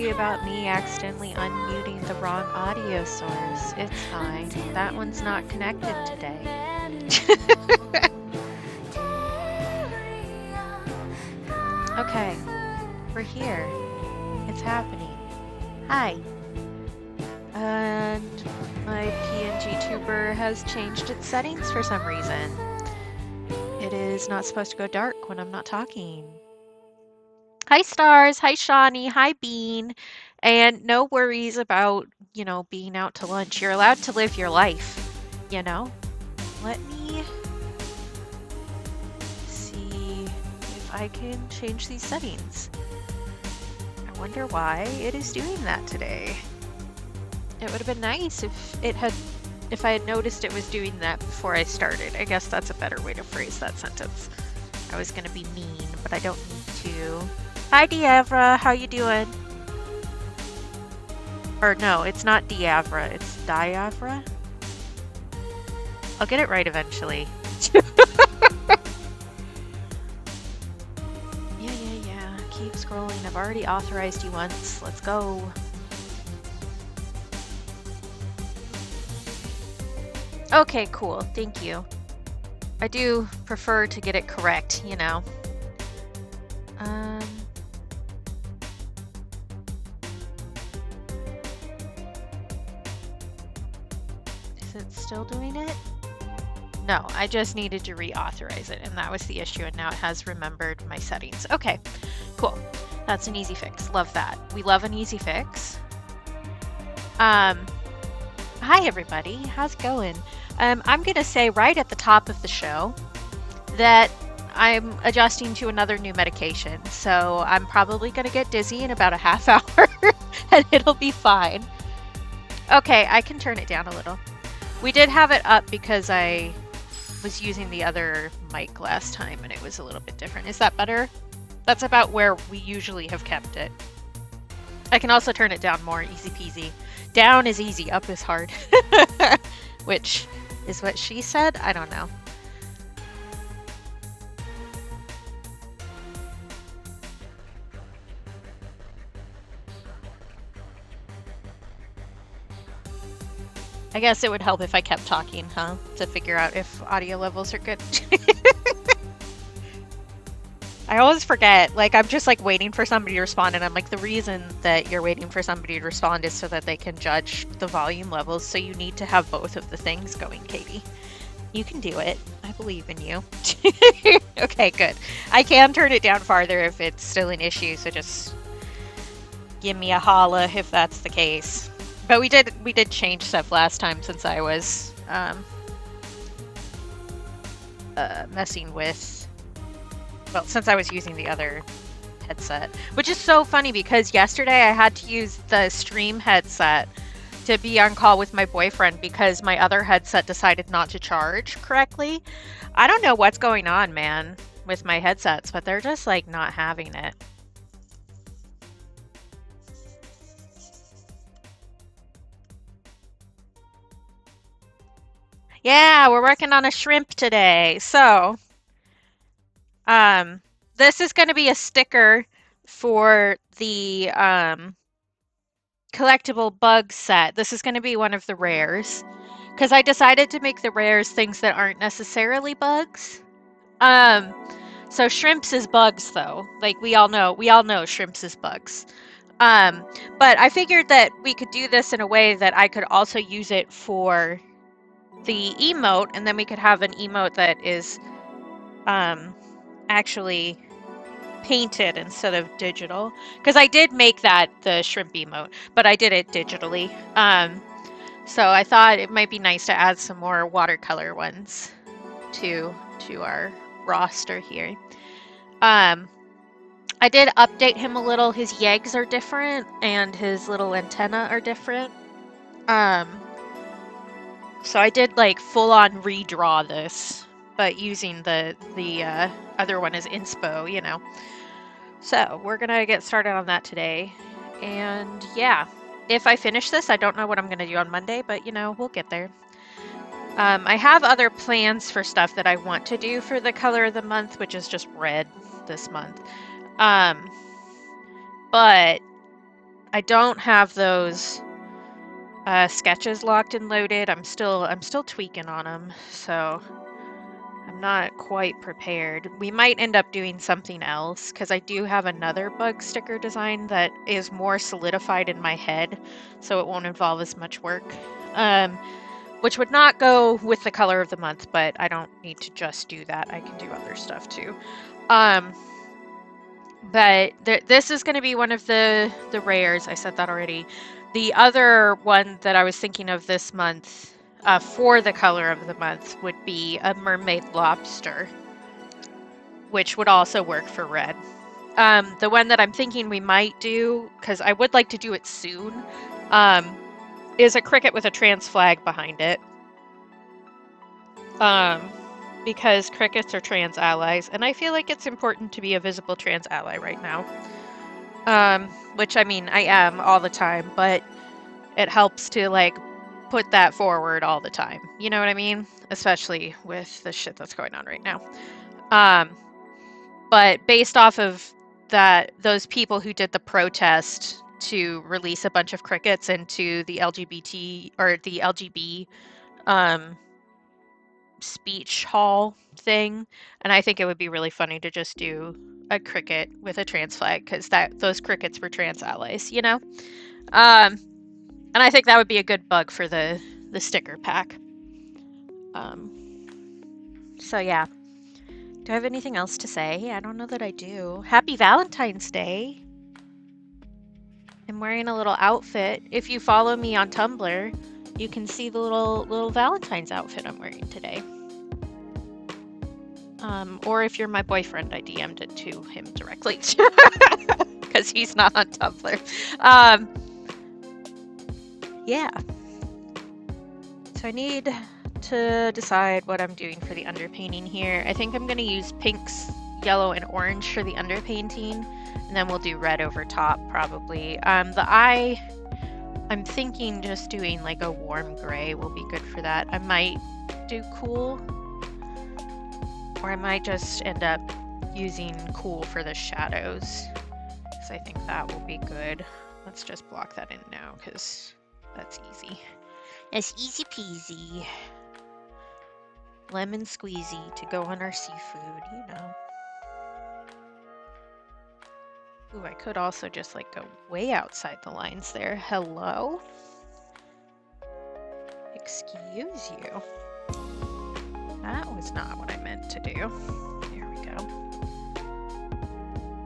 Sorry about me accidentally unmuting the wrong audio source. It's fine. That one's not connected today. Okay, we're here. It's happening. Hi. And my PNG tuber has changed its settings for some reason. It is not supposed to go dark when I'm not talking. Hi, Stars. Hi, Shawnee. Hi, Bean. And no worries about, being out to lunch. You're allowed to live your life, you know? Let me see if I can change these settings. I wonder why it is doing that today. It would have been nice if I had noticed it was doing that before I started. I guess that's a better way to phrase that sentence. I was gonna be mean, but I don't need to. Hi, Diavra. How you doing? Or no, it's not Diavra. It's Diavra. I'll get it right eventually. Yeah. Keep scrolling. I've already authorized you once. Let's go. Okay, cool. Thank you. I do prefer to get it correct, Is it still doing it? No, I just needed to reauthorize it, and that was the issue, and now it has remembered my settings. Okay, cool. That's an easy fix. Love that. We love an easy fix. Hi, everybody. How's it going? I'm going to say right at the top of the show that I'm adjusting to another new medication, so I'm probably going to get dizzy in about a half hour, and it'll be fine. Okay, I can turn it down a little. We did have it up because I was using the other mic last time, and it was a little bit different. Is that better? That's about where we usually have kept it. I can also turn it down more, easy peasy. Down is easy, up is hard. Which is what she said? I don't know. I guess it would help if I kept talking, huh? To figure out if audio levels are good. I always forget. I'm just waiting for somebody to respond, and I'm like, the reason that you're waiting for somebody to respond is so that they can judge the volume levels, so you need to have both of the things going, Katie. You can do it. I believe in you. Okay, good. I can turn it down farther if it's still an issue, so just give me a holla if that's the case. But we did change stuff last time since I was messing with... Well, since I was using the other headset, which is so funny because yesterday I had to use the Stream headset to be on call with my boyfriend because my other headset decided not to charge correctly. I don't know what's going on, man, with my headsets, but they're just not having it. Yeah, we're working on a shrimp today. So, this is going to be a sticker for the collectible bug set. This is going to be one of the rares because I decided to make the rares things that aren't necessarily bugs. So shrimps is bugs though. We all know shrimps is bugs. But I figured that we could do this in a way that I could also use it for the emote, and then we could have an emote that is actually painted instead of digital, because I did make the shrimp emote, but I did it digitally. So I thought it might be nice to add some more watercolor ones to our roster here. I did update him a little. His yeggs are different and his little antenna are different. So I did full on redraw this, but using the other one as inspo, So we're gonna get started on that today. And yeah, if I finish this, I don't know what I'm gonna do on Monday, but we'll get there. I have other plans for stuff that I want to do for the color of the month, which is just red this month. But I don't have those sketches locked and loaded. I'm still tweaking on them, so I'm not quite prepared. We might end up doing something else because I do have another bug sticker design that is more solidified in my head, so it won't involve as much work. Which would not go with the color of the month, but I don't need to just do that. I can do other stuff too. But this is going to be one of the rares. I said that already. The other one that I was thinking of this month for the color of the month would be a mermaid lobster, which would also work for red. The one that I'm thinking we might do, because I would like to do it soon, is a cricket with a trans flag behind it. Because crickets are trans allies, and I feel like it's important to be a visible trans ally right now. Which, I mean, I am all the time, but it helps to, like, put that forward all the time. You know what I mean? Especially with the shit that's going on right now. But based off of those people who did the protest to release a bunch of crickets into the LGBT or the LGB speech hall thing, and I think it would be really funny to just do a cricket with a trans flag because those crickets were trans allies, you know. And I think that would be a good bug for the sticker pack. So yeah. Do I have anything else to say? I don't know that I do. Happy Valentine's Day. I'm wearing a little outfit. If you follow me on Tumblr, you can see the little Valentine's outfit I'm wearing today. Or if you're my boyfriend, I DM'd it to him directly because he's not on Tumblr. Yeah. So I need to decide what I'm doing for the underpainting here. I think I'm going to use pinks, yellow, and orange for the underpainting, and then we'll do red over top probably. The eye, I'm thinking just doing like a warm gray will be good for that. I might do cool, or I might just end up using cool for the shadows, because I think that will be good. Let's just block that in now, because that's easy. That's easy peasy. Lemon squeezy to go on our seafood, you know. Ooh, I could also just like go way outside the lines there. Hello? Excuse you. That was not what I meant to do. There we go.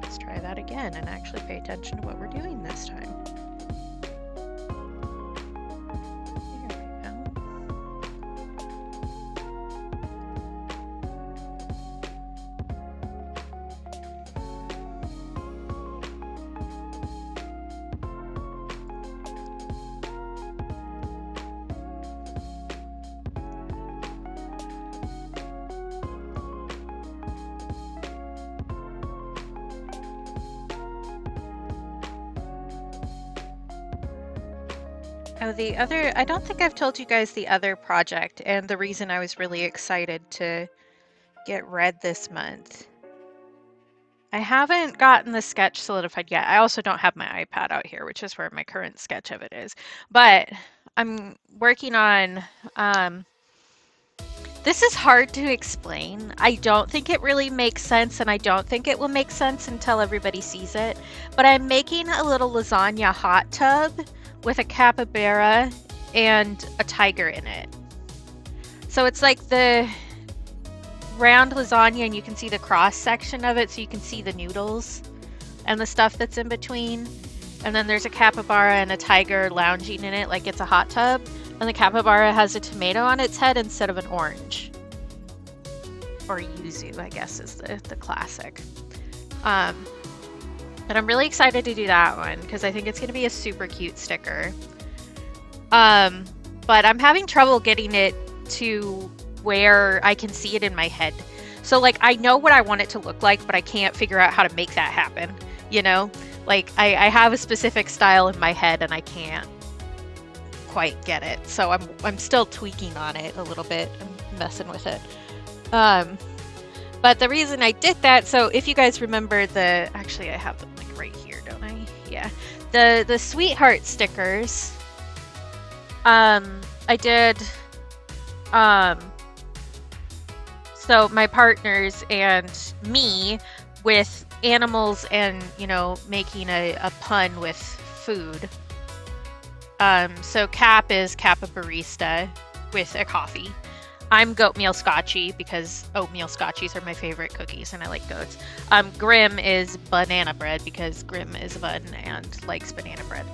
Let's try that again and actually pay attention to what we're doing this time. Oh, I don't think I've told you guys the other project and the reason I was really excited to get red this month. I haven't gotten the sketch solidified yet. I also don't have my iPad out here, which is where my current sketch of it is. But I'm working on, this is hard to explain. I don't think it really makes sense, and I don't think it will make sense until everybody sees it. But I'm making a little lasagna hot tub with a capybara and a tiger in it. So it's like the round lasagna, and you can see the cross section of it, so you can see the noodles and the stuff that's in between. And then there's a capybara and a tiger lounging in it like it's a hot tub, and the capybara has a tomato on its head instead of an orange. Or yuzu, I guess, is the classic. But I'm really excited to do that one because I think it's going to be a super cute sticker. But I'm having trouble getting it to where I can see it in my head. So like I know what I want it to look like, but I can't figure out how to make that happen. You know, like I have a specific style in my head and I can't quite get it. So I'm still tweaking on it a little bit and messing with it. But the reason I did that, so if you guys remember actually I have them like right here, don't I? Yeah. The sweetheart stickers, I did, um, so my partners and me with animals and, you know, making a pun with food. So Cap is Kappa Barista with a coffee. I'm Goatmeal Scotchy because oatmeal Scotchies are my favorite cookies and I like goats. Grim is banana bread because Grim is a bun and likes banana bread.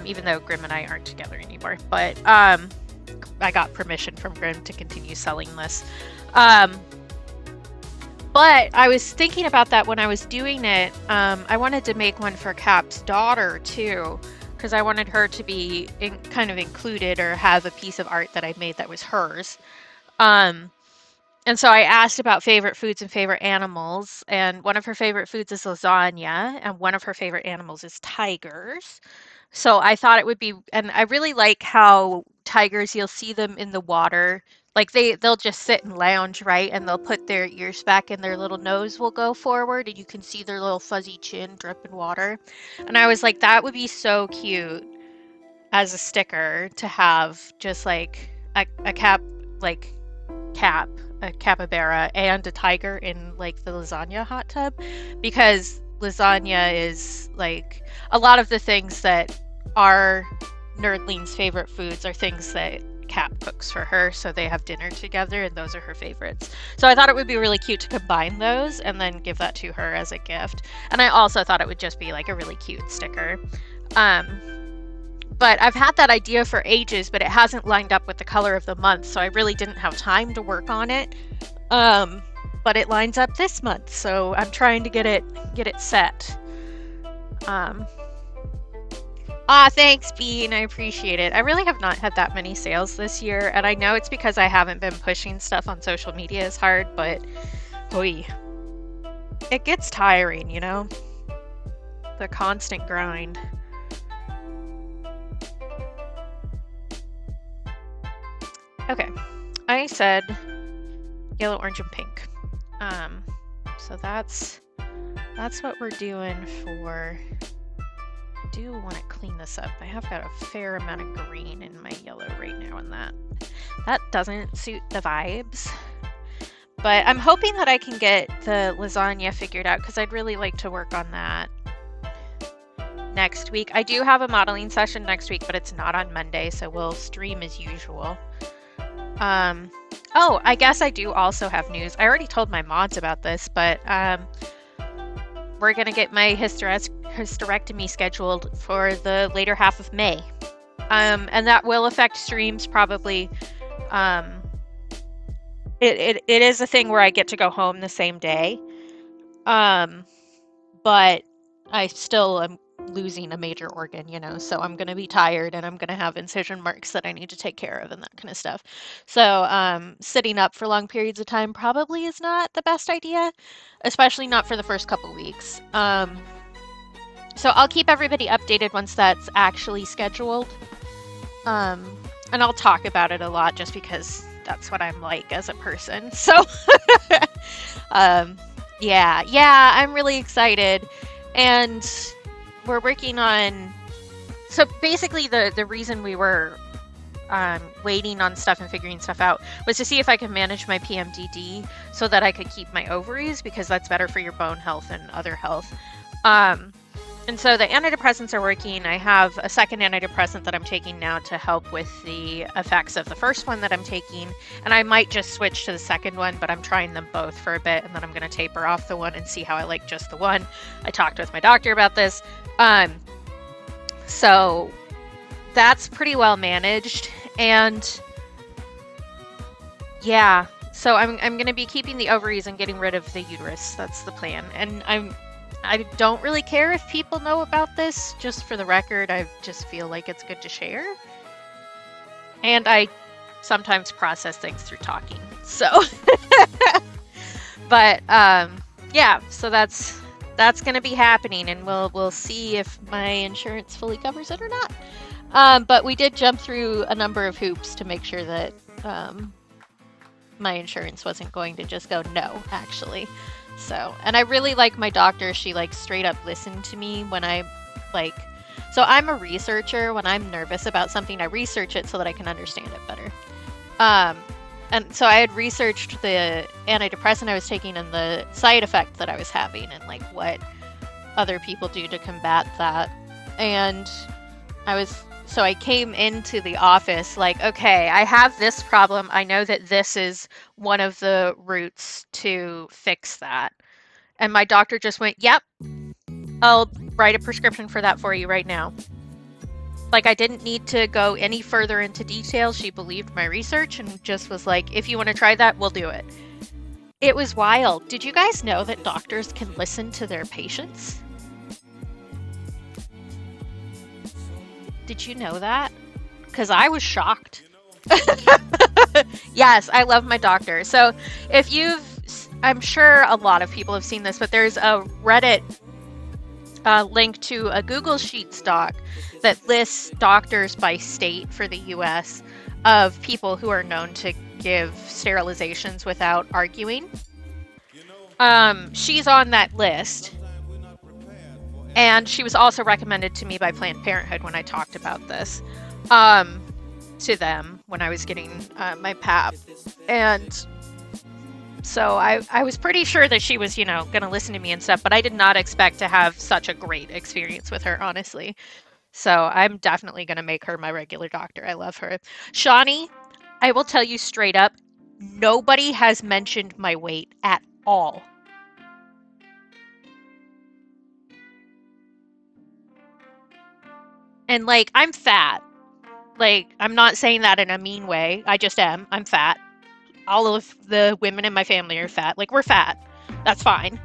Even though Grim and I aren't together anymore. But I got permission from Grim to continue selling this. But I was thinking about that when I was doing it. I wanted to make one for Cap's daughter too, because I wanted her to be kind of included or have a piece of art that I made that was hers. And so I asked about favorite foods and favorite animals, and one of her favorite foods is lasagna, and one of her favorite animals is tigers. So I thought it would be, and I really like how tigers, you'll see them in the water. Like they'll just sit and lounge, right? And they'll put their ears back and their little nose will go forward and you can see their little fuzzy chin drip in water. And I was like, that would be so cute as a sticker to have just like a cap, like Cap, a capybara, and a tiger in like the lasagna hot tub, because lasagna is like a lot of the things that are Nerdling's favorite foods are things that Cap cooks for her, so they have dinner together and those are her favorites. So I thought it would be really cute to combine those and then give that to her as a gift. And I also thought it would just be like a really cute sticker. But I've had that idea for ages, but it hasn't lined up with the color of the month, so I really didn't have time to work on it. But it lines up this month, so I'm trying to get it set. Thanks, Bean. I appreciate it. I really have not had that many sales this year, and I know it's because I haven't been pushing stuff on social media as hard, but boy, it gets tiring, you know? The constant grind. Okay, I said yellow, orange, and pink. So that's what we're doing for. I do want to clean this up. I have got a fair amount of green in my yellow right now, and that doesn't suit the vibes. But I'm hoping that I can get the lasagna figured out because I'd really like to work on that next week. I do have a modeling session next week, but it's not on Monday, so we'll stream as usual. Oh, I guess I do also have news. I already told my mods about this, but we're going to get my hysterectomy scheduled for the later half of May. And that will affect streams probably. It is a thing where I get to go home the same day. But I still am losing a major organ, you know, so I'm going to be tired and I'm going to have incision marks that I need to take care of and that kind of stuff. So sitting up for long periods of time probably is not the best idea, especially not for the first couple weeks. So I'll keep everybody updated once that's actually scheduled. And I'll talk about it a lot just because that's what I'm like as a person. So yeah, I'm really excited. And we're working on, so basically the reason we were waiting on stuff and figuring stuff out was to see if I could manage my PMDD so that I could keep my ovaries, because that's better for your bone health and other health. And so the antidepressants are working. I have a second antidepressant that I'm taking now to help with the effects of the first one that I'm taking. And I might just switch to the second one, but I'm trying them both for a bit, and then I'm going to taper off the one and see how I like just the one. I talked with my doctor about this. So that's pretty well managed. And yeah, so I'm going to be keeping the ovaries and getting rid of the uterus. That's the plan. And I don't really care if people know about this. Just for the record, I just feel like it's good to share. And I sometimes process things through talking. So, but yeah, so that's going to be happening, and we'll see if my insurance fully covers it or not. But we did jump through a number of hoops to make sure that my insurance wasn't going to just go no, actually. So, and I really like my doctor. She like straight up listened to me when I like, So I'm a researcher. When I'm nervous about something, I research it so that I can understand it better. Um, and so I had researched the antidepressant I was taking and the side effect that I was having and like what other people do to combat that. And I came into the office like, okay, I have this problem. I know that this is one of the routes to fix that. And my doctor just went, yep, I'll write a prescription for that for you right now. Like, I didn't need to go any further into detail. She believed my research and just was like, if you want to try that, we'll do it. It was wild. Did you guys know that doctors can listen to their patients? Did you know that? Because I was shocked. Yes, I love my doctor. So if I'm sure a lot of people have seen this, but there's a Reddit link to a Google Sheets doc that lists doctors by state for the US of people who are known to give sterilizations without arguing. She's on that list. And she was also recommended to me by Planned Parenthood when I talked about this to them when I was getting my PAP. And so I was pretty sure that she was, going to listen to me and stuff, but I did not expect to have such a great experience with her, honestly. So I'm definitely going to make her my regular doctor. I love her. Shawnee, I will tell you straight up, nobody has mentioned my weight at all. And like, I'm fat. Like, I'm not saying that in a mean way. I just am. I'm fat. All of the women in my family are fat. Like, we're fat. That's fine.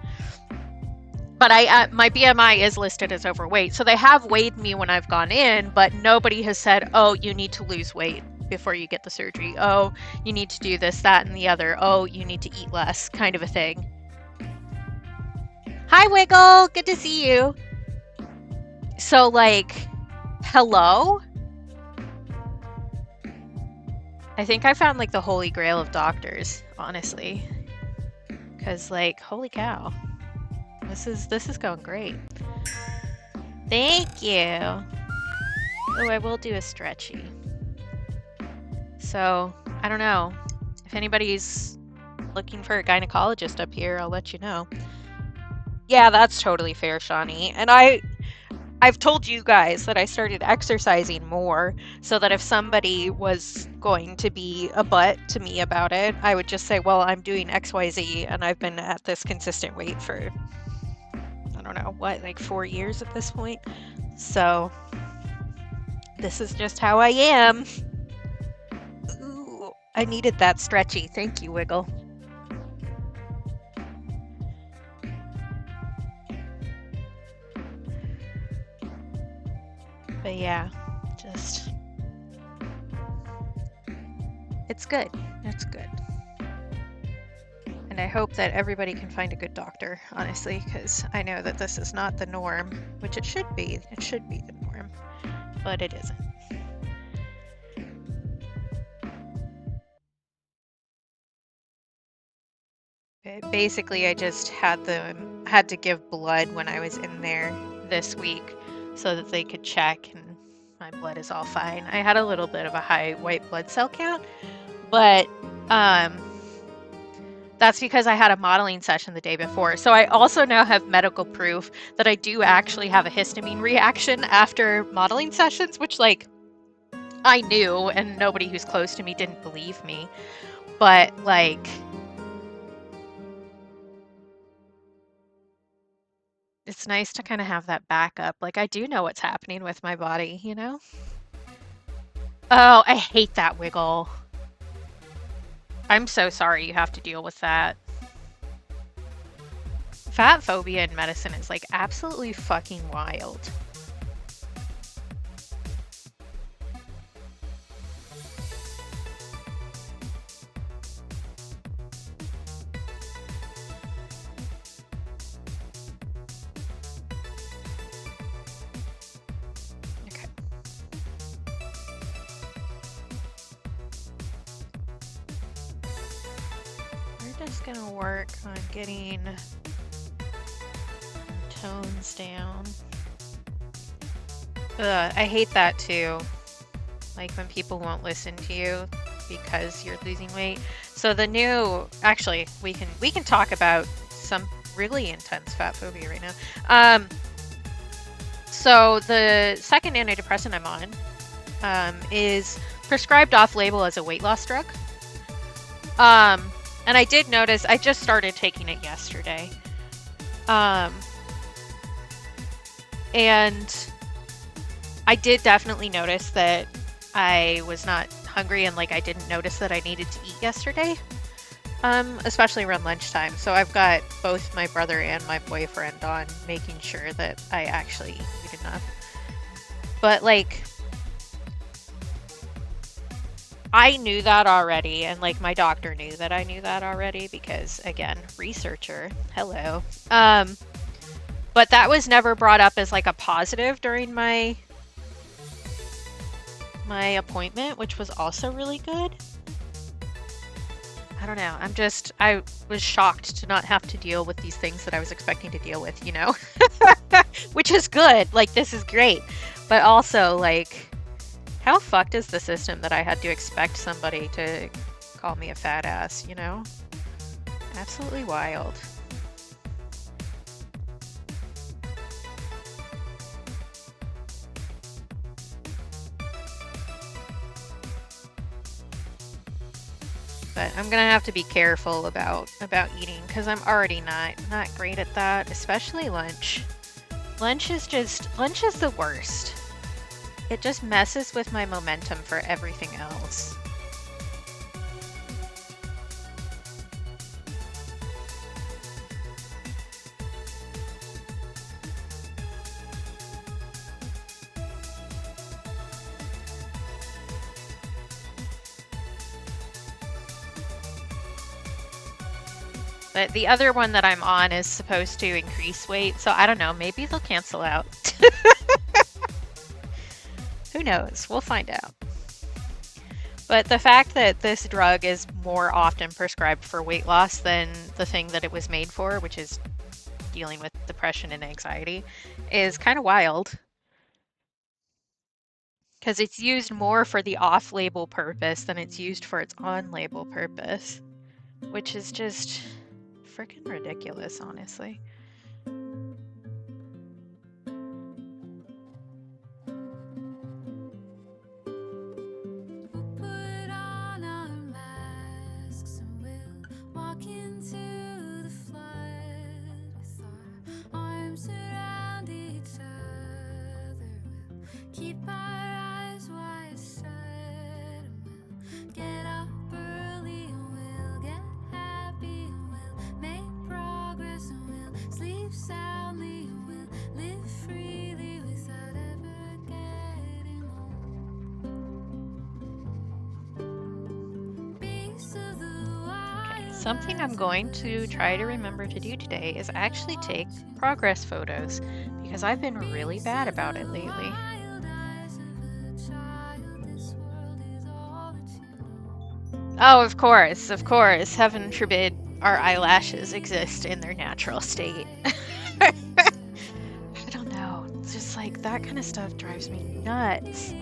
But my BMI is listed as overweight. So they have weighed me when I've gone in, but nobody has said, oh, you need to lose weight before you get the surgery. Oh, you need to do this, that, and the other. Oh, you need to eat less, kind of a thing. Hi, Wiggle. Good to see you. So, like, hello? I think I found, like, the holy grail of doctors, honestly. Because, like, holy cow. This is going great. Thank you. Oh, I will do a stretchy. So, I don't know. If anybody's looking for a gynecologist up here, I'll let you know. Yeah, that's totally fair, Shawnee. And I've told you guys that I started exercising more so that if somebody was going to be a butt to me about it, I would just say, well, I'm doing XYZ and I've been at this consistent weight for, I don't know, what, like 4 years at this point? So this is just how I am. Ooh, I needed that stretchy. Thank you, Wiggle. But yeah, just, it's good. It's good. And I hope that everybody can find a good doctor, honestly, because I know that this is not the norm, which it should be. It should be the norm, but it isn't. Basically, I just had to give blood when I was in there this week so that they could check and my blood is all fine. I had a little bit of a high white blood cell count, but that's because I had a modeling session the day before. So I also now have medical proof that I do actually have a histamine reaction after modeling sessions, which, like, I knew and nobody who's close to me didn't believe me. But, like, it's nice to kind of have that backup. Like, I do know what's happening with my body, you know? Oh, I hate that, Wiggle. I'm so sorry you have to deal with that. Fat phobia in medicine is, like, absolutely fucking wild. Just gonna work on getting tones down. I hate that too. Like when people won't listen to you because you're losing weight. So the new, actually, we can talk about some really intense fat phobia right now. So the second antidepressant I'm on is prescribed off-label as a weight loss drug. And I did notice, I just started taking it yesterday. And I did definitely notice that I was not hungry and like I didn't notice that I needed to eat yesterday. Especially around lunchtime. So I've got both my brother and my boyfriend on making sure that I actually eat enough. But like, I knew that already, and like my doctor knew that I knew that already because again, researcher, hello. But that was never brought up as like a positive during my appointment, which was also really good. I don't know. I was shocked to not have to deal with these things that I was expecting to deal with, you know? Which is good. Like, this is great. But also, like, how fucked is the system that I had to expect somebody to call me a fat ass, you know? Absolutely wild. But I'm gonna have to be careful about eating because I'm already not great at that, especially lunch. Lunch is the worst. It just messes with my momentum for everything else. But the other one that I'm on is supposed to increase weight, so I don't know, maybe they'll cancel out. Who knows? We'll find out. But the fact that this drug is more often prescribed for weight loss than the thing that it was made for, which is dealing with depression and anxiety, is kind of wild. Because it's used more for the off-label purpose than it's used for its on-label purpose, which is just freaking ridiculous, honestly. Something I'm going to try to remember to do today is actually take progress photos because I've been really bad about it lately. Oh, of course, of course. Heaven forbid our eyelashes exist in their natural state. I don't know. It's just like that kind of stuff drives me nuts.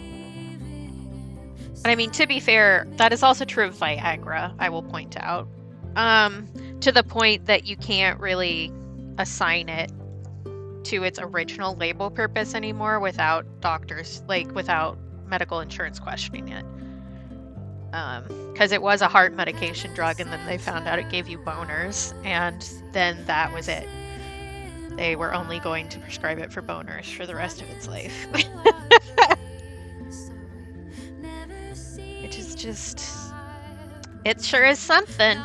But I mean, to be fair, that is also true of Viagra, I will point out. To the point that you can't really assign it to its original label purpose anymore without doctors, like without medical insurance questioning it. Because it was a heart medication drug and then they found out it gave you boners and then that was it. They were only going to prescribe it for boners for the rest of its life. Which is just, it sure is something.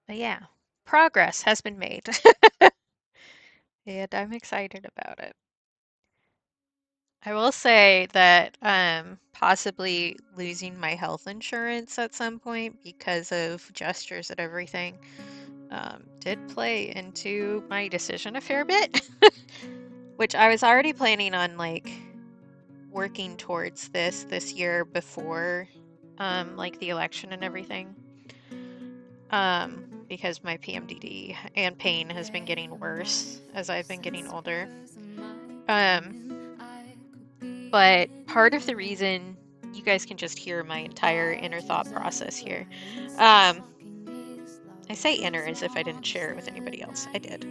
But yeah, progress has been made. And I'm excited about it. I will say that possibly losing my health insurance at some point because of gestures and everything did play into my decision a fair bit, which I was already planning on like working towards this year before like the election and everything. Because my PMDD and pain has been getting worse as I've been getting older. But part of the reason you guys can just hear my entire inner thought process here. I say inner as if I didn't share it with anybody else. I did.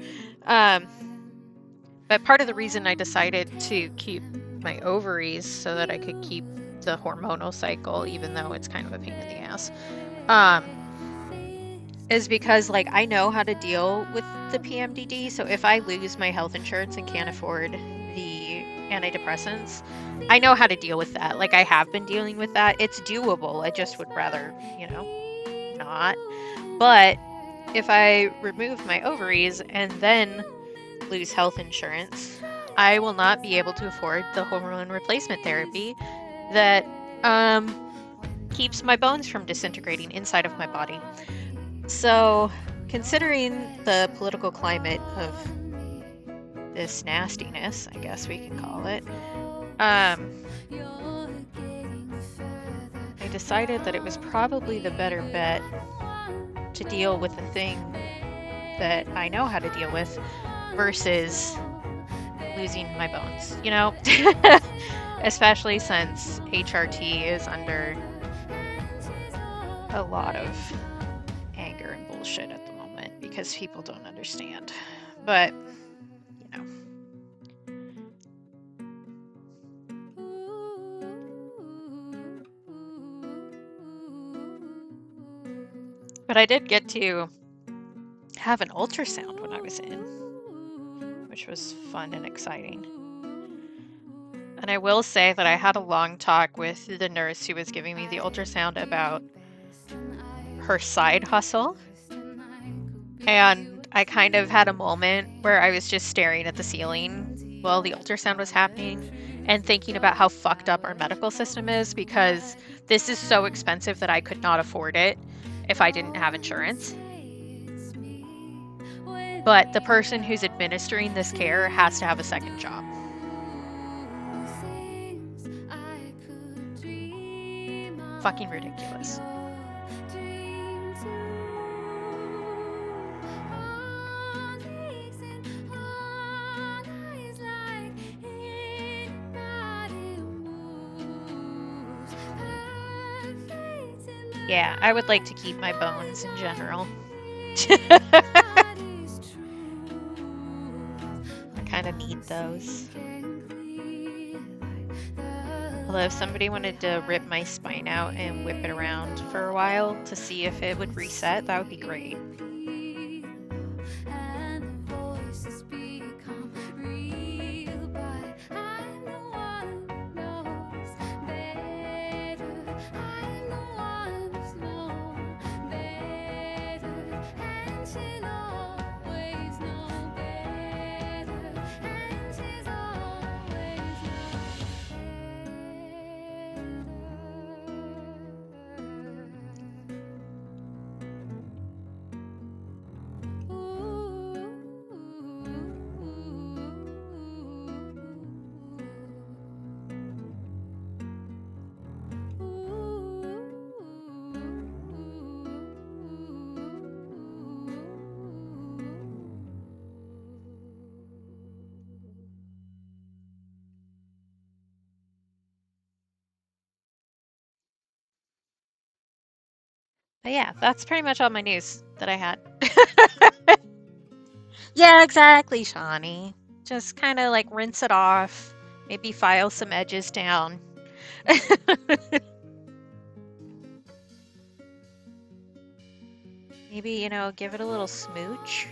But part of the reason I decided to keep my ovaries so that I could keep the hormonal cycle, even though it's kind of a pain in the ass, is because like I know how to deal with the PMDD. So if I lose my health insurance and can't afford the antidepressants, I know how to deal with that. Like I have been dealing with that. It's doable. I just would rather, not. But if I remove my ovaries and then lose health insurance, I will not be able to afford the hormone replacement therapy that keeps my bones from disintegrating inside of my body. So, considering the political climate of this nastiness, I guess we can call it, I decided that it was probably the better bet to deal with the thing that I know how to deal with versus losing my bones, Especially since HRT is under a lot of anger and bullshit at the moment because people don't understand. But, But I did get to have an ultrasound when I was in, which was fun and exciting. And I will say that I had a long talk with the nurse who was giving me the ultrasound about her side hustle. And I kind of had a moment where I was just staring at the ceiling while the ultrasound was happening and thinking about how fucked up our medical system is because this is so expensive that I could not afford it if I didn't have insurance. But the person who's administering this care has to have a second job. Fucking ridiculous. Yeah, I would like to keep my bones in general. I kind of need those. Although if somebody wanted to rip my spine out and whip it around for a while to see if it would reset, that would be great. But yeah, that's pretty much all my news that I had. Yeah, exactly, Shawnee. Just kind of like rinse it off, maybe file some edges down. Maybe, you know, give it a little smooch.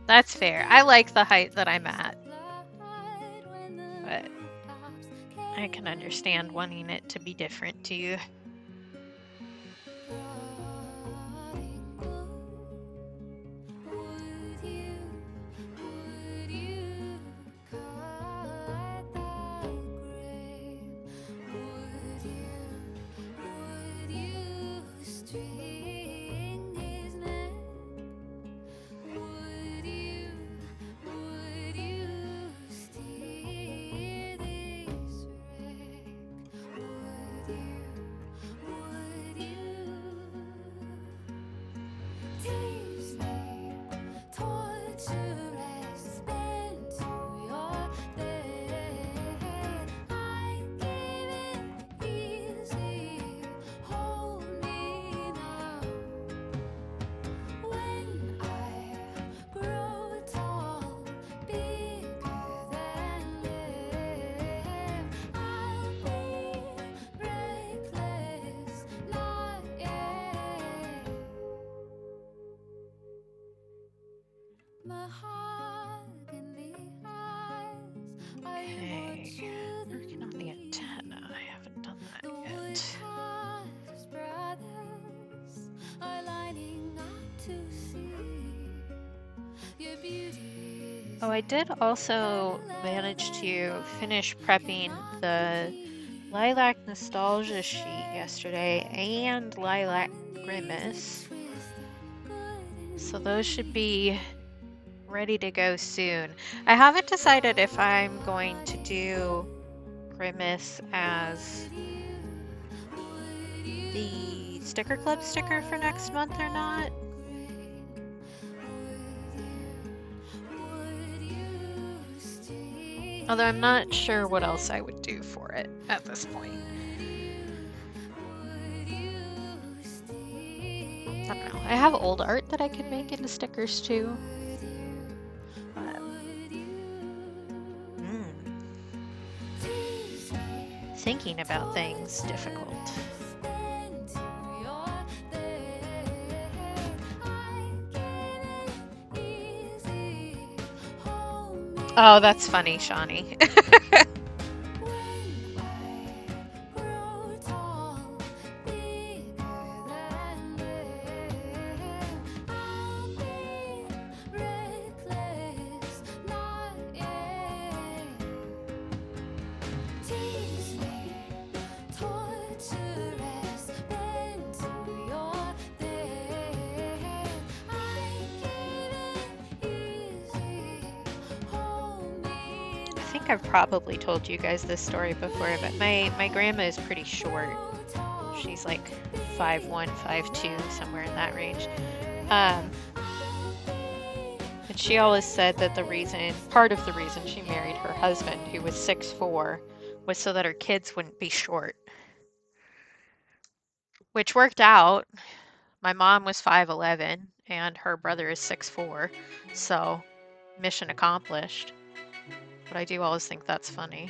That's fair. I like the height that I'm at, but I can understand wanting it to be different to you. Oh, I did also manage to finish prepping the Lilac Nostalgia sheet yesterday and Lilac Grimace. So those should be ready to go soon. I haven't decided if I'm going to do Grimace as the Sticker Club sticker for next month or not. Although I'm not sure what else I would do for it at this point. I don't know. I have old art that I could make into stickers too. Thinking about things difficult. Oh, that's funny, Shawnee. I've probably told you guys this story before, but my grandma is pretty short. She's like 5'1", 5'2", somewhere in that range. And she always said that part of the reason she married her husband, who was 6'4", was so that her kids wouldn't be short. Which worked out. My mom was 5'11", and her brother is 6'4", so mission accomplished. But I do always think that's funny.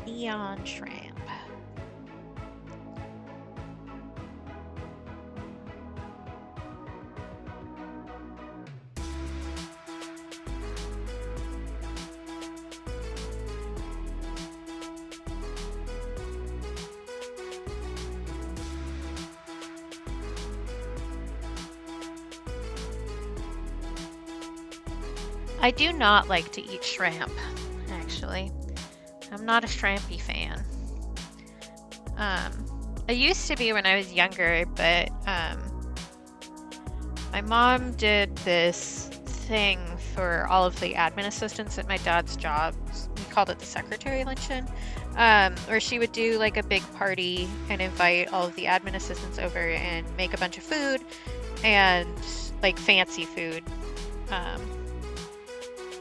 Neon shrimp. I do not like to eat shrimp, actually. I'm not a shrimpy fan. I used to be when I was younger, but my mom did this thing for all of the admin assistants at my dad's jobs. We called it the secretary luncheon, where she would do like a big party and invite all of the admin assistants over and make a bunch of food and like fancy food.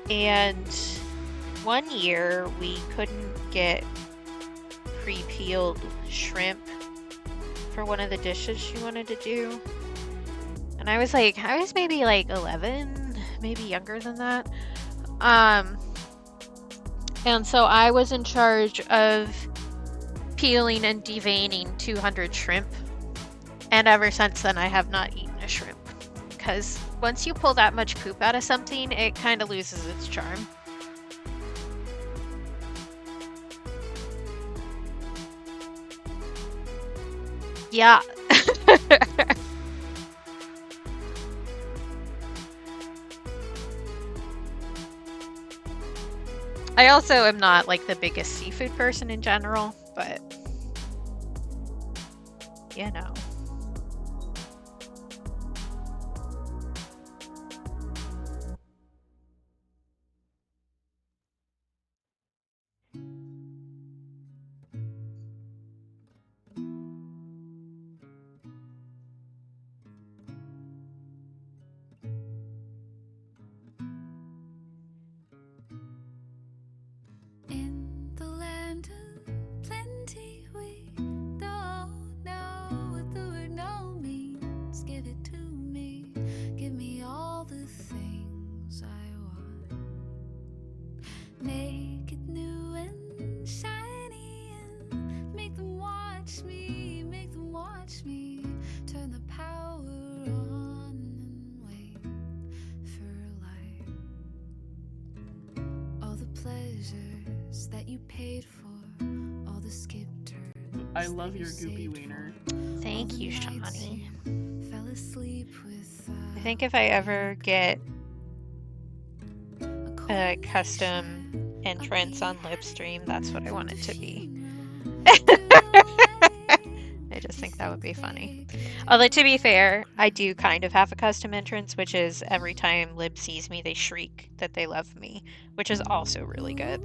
And one year we couldn't get pre-peeled shrimp for one of the dishes she wanted to do. And I was maybe like 11, maybe younger than that. And so I was in charge of peeling and deveining 200 shrimp. And ever since then, I have not eaten a shrimp. Because once you pull that much poop out of something, it kind of loses its charm. Yeah. I also am not like the biggest seafood person in general, but you know. In the land of plenty, we don't know what the word no means. Give it to me, give me all the things I want. Make it new and shiny and make them watch me, make them watch me. Turn the power on and wait for light. All the pleasures that you paid for, all the skip turns. I love your goopy wiener. Thank you, Shawnee. Fell asleep with I think if I ever get a custom entrance on Libstream, that's what I want it to be. I just think that would be funny. Although, to be fair, I do kind of have a custom entrance, which is every time Lib sees me, they shriek that they love me, which is also really good.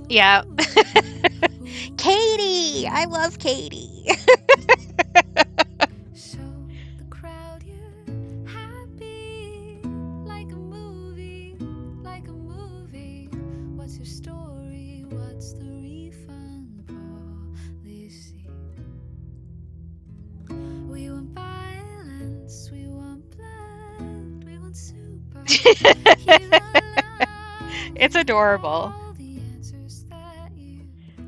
Yeah. Katie! I love Katie. Show the crowd you're happy, like a movie, like a movie. What's your story? What's the refund policy? We want violence, we want blood, we want super. It's adorable.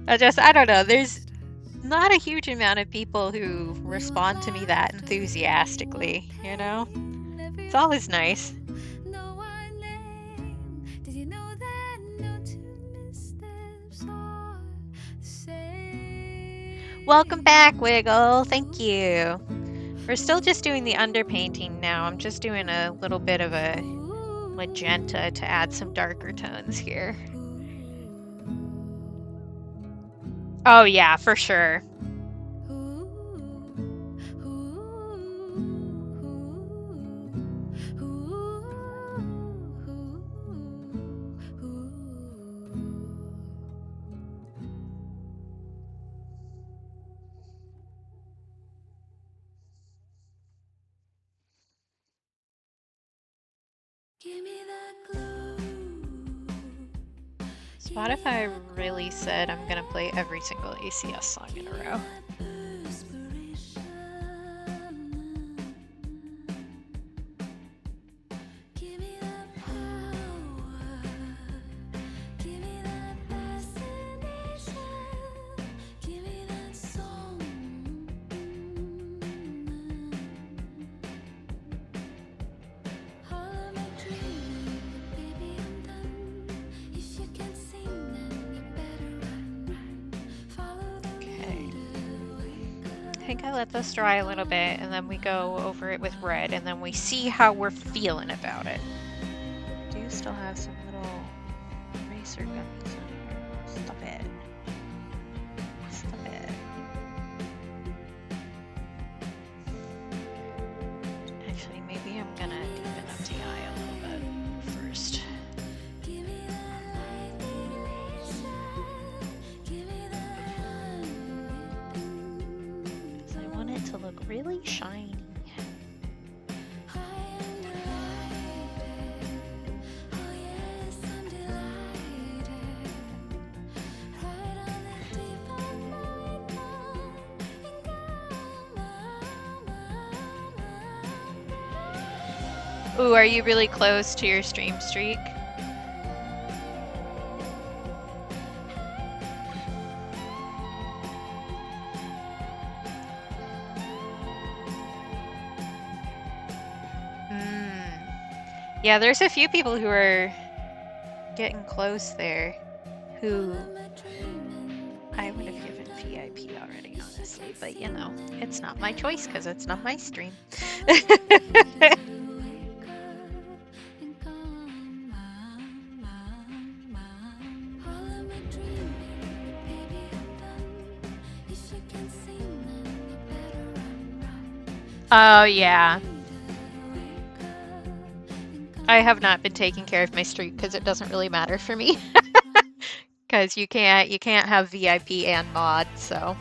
I don't know, there's not a huge amount of people who respond to me that enthusiastically, you know? It's always nice. Did you know that no two missteps are the same? Welcome back, Wiggle. Thank you. We're still just doing the underpainting now. I'm just doing a little bit of a magenta to add some darker tones here. Oh yeah, for sure. Give me that glow. Spotify really said I'm gonna play every single ACS song in a row. Give me that power. Give me that fascination. Give me that song. All of my dreaming, but baby I'm done. If you can't sing, then you better run. Follow the Okay. leader. I think I let this dry a little bit and then we go over it with red and then we see how we're feeling about it. I do still have some little eraser gummies on here. Stop it. Stop it. Actually, maybe I'm gonna deepen up the eye a little bit first. Give me that lightning laser. Give me that Because I want it to look really shiny. I am delighted. Oh yes, I'm delighted. Right on the deep of my tongue. Ooh, are you really close to your stream streak? Yeah, there's a few people who are getting close there who I would have given VIP already, honestly. But you know, it's not my choice because it's not my stream. Oh, yeah. I have not been taking care of my streak because it doesn't really matter for me. Because you can't have VIP and mod, so.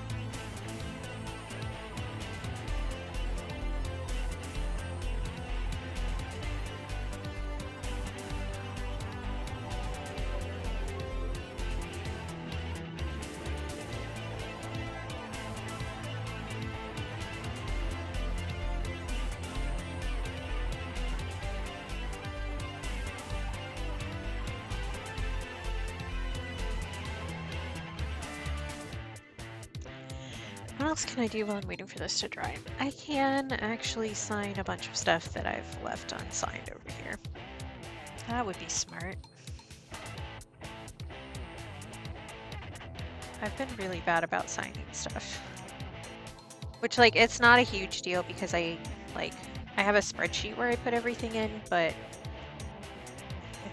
What else can I do while I'm waiting for this to dry? I can actually sign a bunch of stuff that I've left unsigned over here. That would be smart. I've been really bad about signing stuff. Which, like, it's not a huge deal because I have a spreadsheet where I put everything in, but it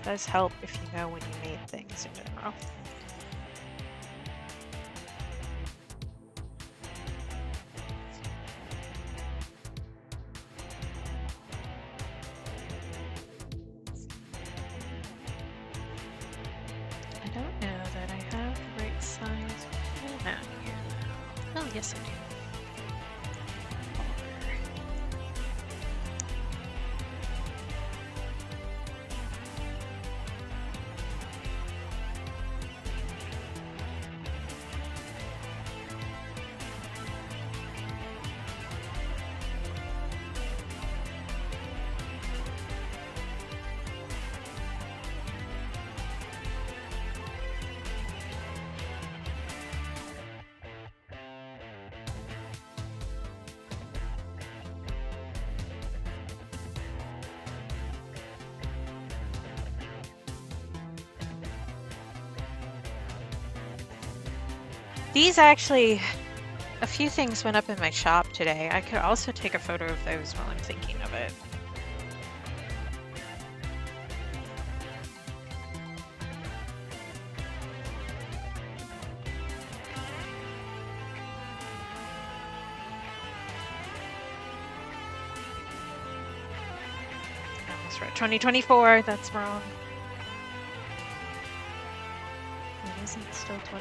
does help if you know when you made things in general. I don't know that I have the right size pen out here. Oh, yes I do. These actually, a few things went up in my shop today. I could also take a photo of those while I'm thinking of it. I almost wrote 2024, that's wrong. It isn't still 2024.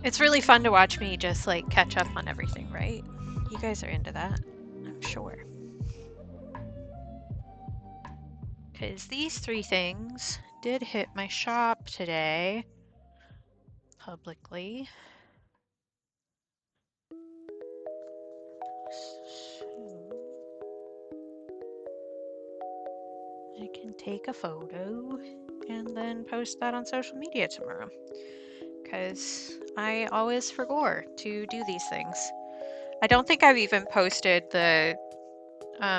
It's really fun to watch me just like catch up on everything, right? You guys are into that, I'm sure. Because these 3 things did hit my shop today publicly. So I can take a photo and then post that on social media tomorrow. Because I always forgot to do these things. I don't think I've even posted the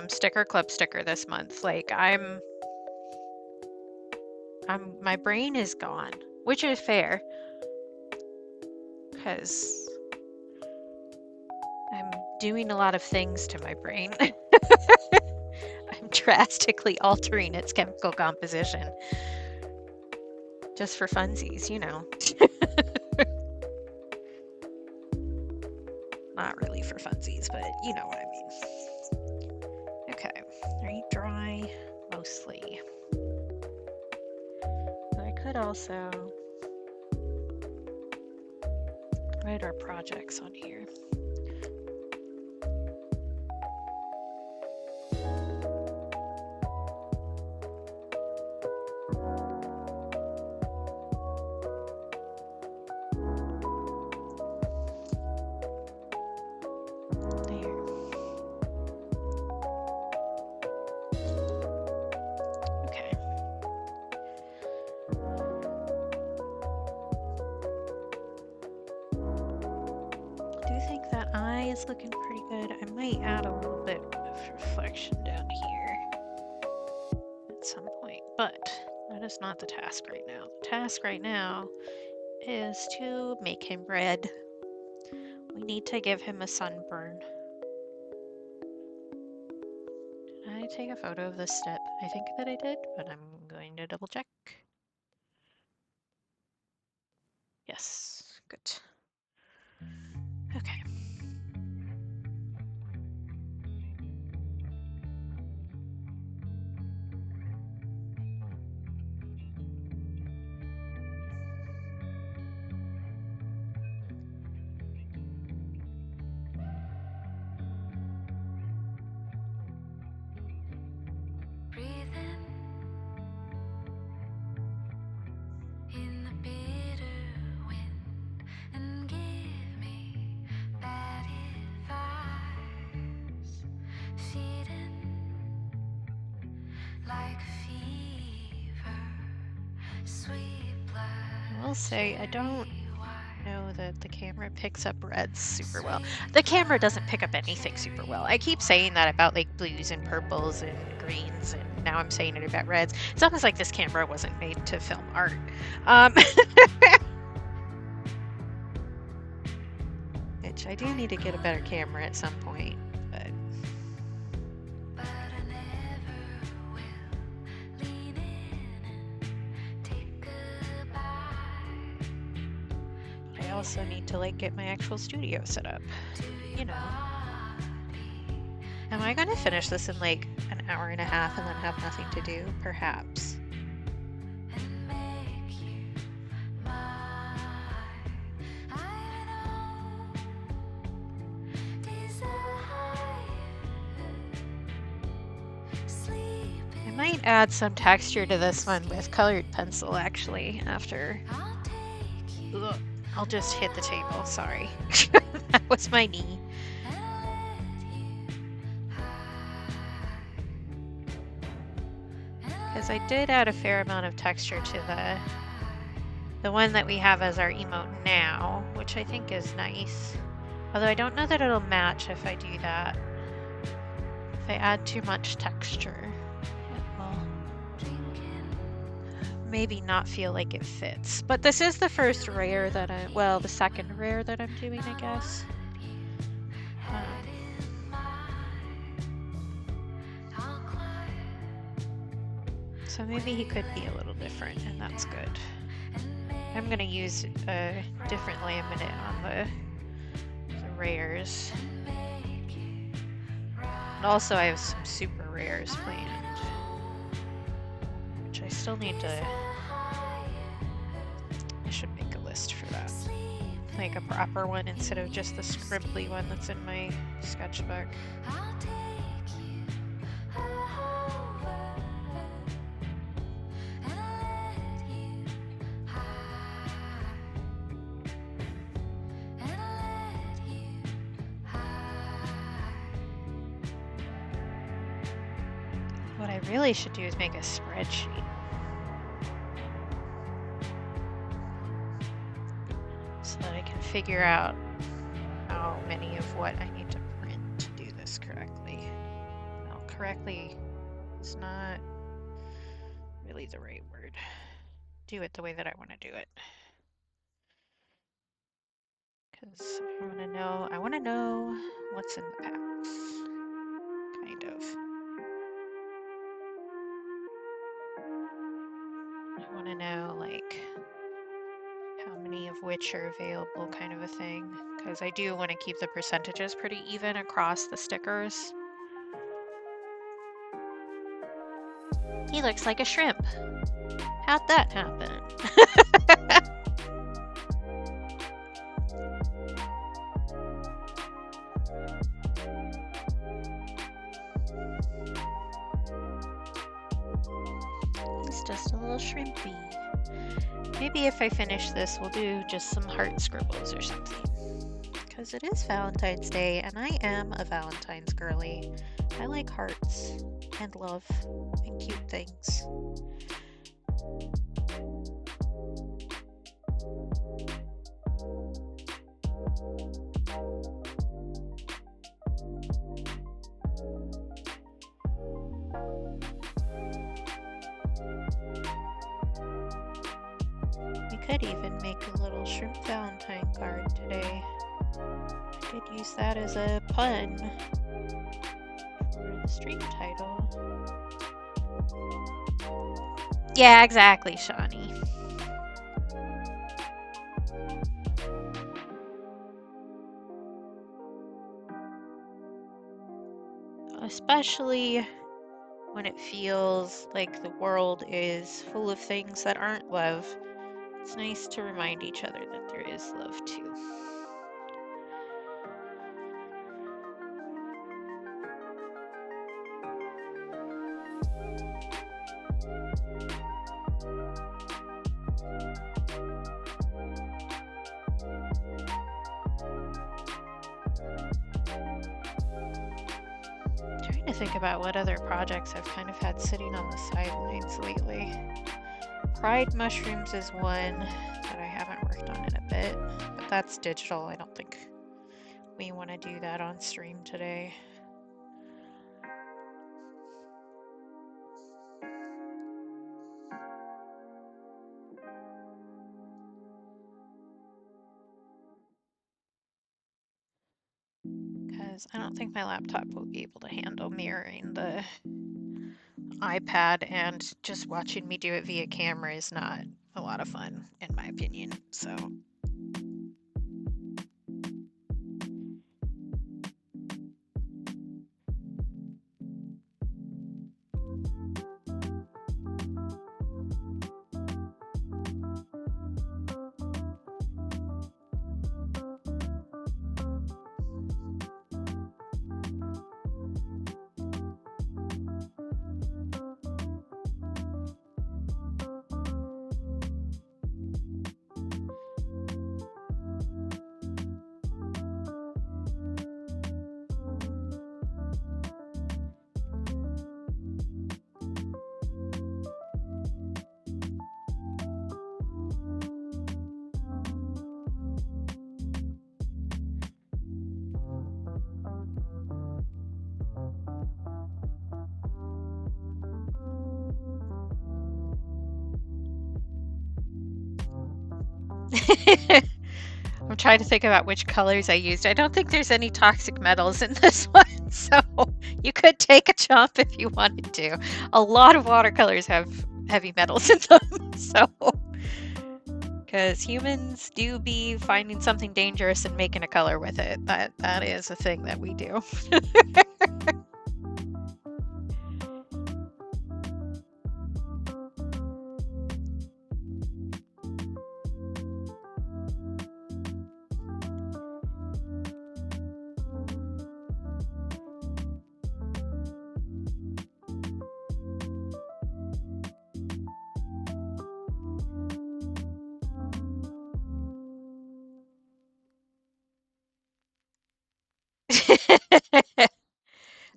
sticker club sticker this month. Like my brain is gone, which is fair because I'm doing a lot of things to my brain. I'm drastically altering its chemical composition just for funsies, you know. Not really for funsies, but you know what I mean. Okay, are you dry? Mostly. So I could also write our projects on here. Is looking pretty good. I might add a little bit of reflection down here at some point, but that is not the task right now. The task right now is to make him red. We need to give him a sunburn. Did I take a photo of this step? I think that I did, but I'm going to double check. Yes, good. Okay. Say I don't know that the camera picks up reds super well. The camera doesn't pick up anything super well. I keep saying that about like blues and purples and greens, and now I'm saying it about reds. It's almost like this camera wasn't made to film art. Which I do need to get a better camera at some point. I also need to like get my actual studio set up, you know. Am I gonna finish this in like an hour and a half and then have nothing to do? Perhaps. I might add some texture to this one with colored pencil actually after. Ugh. I'll just hit the table, sorry. That was my knee. Because I did add a fair amount of texture to the one that we have as our emote now, which I think is nice. Although I don't know that it'll match if I do that. If I add too much texture, it will maybe not feel like it fits. But this is the first rare that the second rare that I'm doing, I guess. So maybe he could be a little different, and that's good. I'm gonna use a different laminate on the rares. And also I have some super rares planned, which I still need to... I should make a list for that. like a proper one instead of just the scribbly one that's in my sketchbook. I'll take you over and let you hide, and let you hide. What I really should do is make a spreadsheet. So that I can figure out how many of what I need to print to do this correctly. Well, correctly is not really the right word. Do it the way that I want to do it. Because I want to know what's in the packs. Kind of. I want to know, like, how many of which are available, kind of a thing. Because I do want to keep the percentages pretty even across the stickers. He looks like a shrimp. How'd that happen? He's just a little shrimpy. Maybe if I finish this, we'll do just some heart scribbles or something. Because it is Valentine's Day, and I am a Valentine's girly. I like hearts and love and cute things. We could even make a little shrimp Valentine card today. I could use that as a pun for the stream title. Yeah, exactly, Shawnee. Especially when it feels like the world is full of things that aren't love. It's nice to remind each other that there is love too. Trying to think about what other projects I've kind of had sitting on the sidelines lately. Pride mushrooms is one that I haven't worked on in a bit, but that's digital. I don't think we want to do that on stream today. Because I don't think my laptop will be able to handle mirroring the iPad, and just watching me do it via camera is not a lot of fun, in my opinion. So I'm trying to think about which colors I used. I don't think there's any toxic metals in this one, so you could take a chomp if you wanted to. A lot of watercolors have heavy metals in them, so because humans do be finding something dangerous and making a color with it. That is a thing that we do.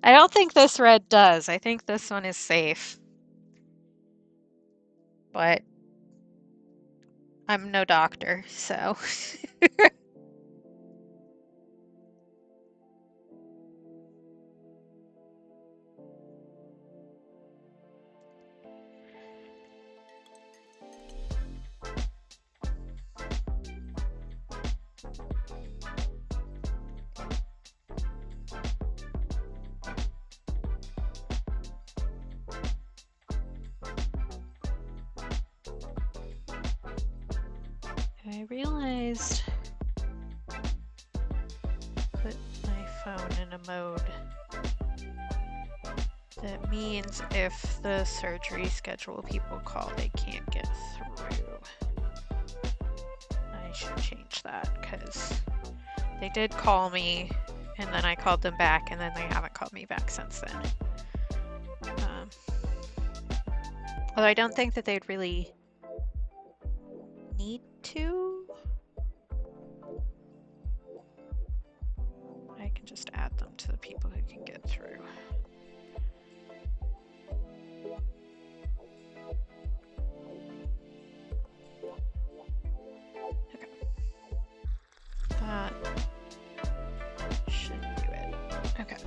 I don't think this red does. I think this one is safe. But I'm no doctor, so. I realized put my phone in a mode that means if the surgery schedule people call, they can't get through. I should change that because they did call me and then I called them back and then they haven't called me back since then. Although I don't think that they'd really need to. I can just add them to the people who can get through. Okay. That should do it. Okay.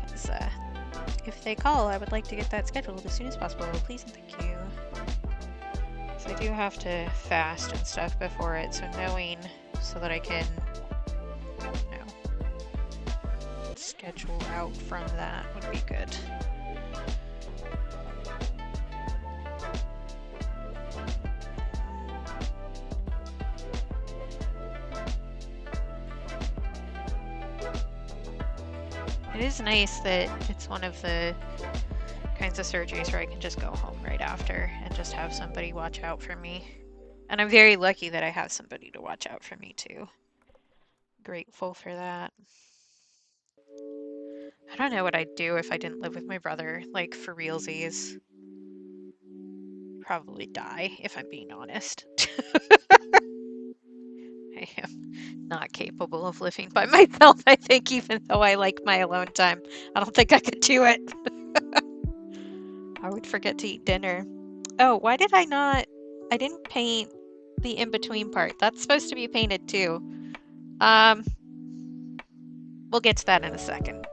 Because if they call, I would like to get that scheduled as soon as possible. Please and thank you. So I do have to fast and stuff before it, so knowing so that I can, you know, schedule out from that would be good. It is nice that it's one of the kinds of surgeries where I can just go home right after and just have somebody watch out for me. And I'm very lucky that I have somebody to watch out for me too. Grateful for that. I don't know what I'd do if I didn't live with my brother, like for realsies. Probably die, if I'm being honest. I am not capable of living by myself, I think, even though I like my alone time. I don't think I could do it. I would forget to eat dinner. Oh, why did I not? I didn't paint the in-between part. That's supposed to be painted too. We'll get to that in a second.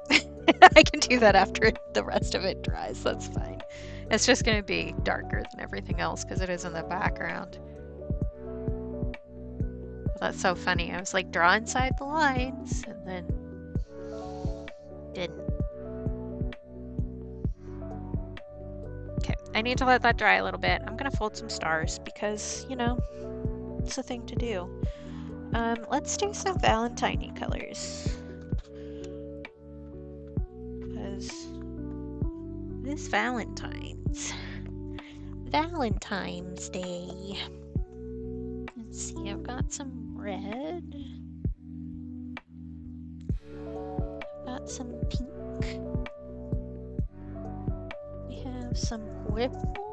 I can do that after the rest of it dries. That's fine. It's just going to be darker than everything else because it is in the background. That's so funny. I was like, draw inside the lines, and then didn't. Okay, I need to let that dry a little bit. I'm gonna fold some stars because, you know, it's a thing to do. Let's do some Valentine-y colors. Because it is Valentine's. Valentine's Day. Let's see, I've got some red. Got some pink. We have some purple.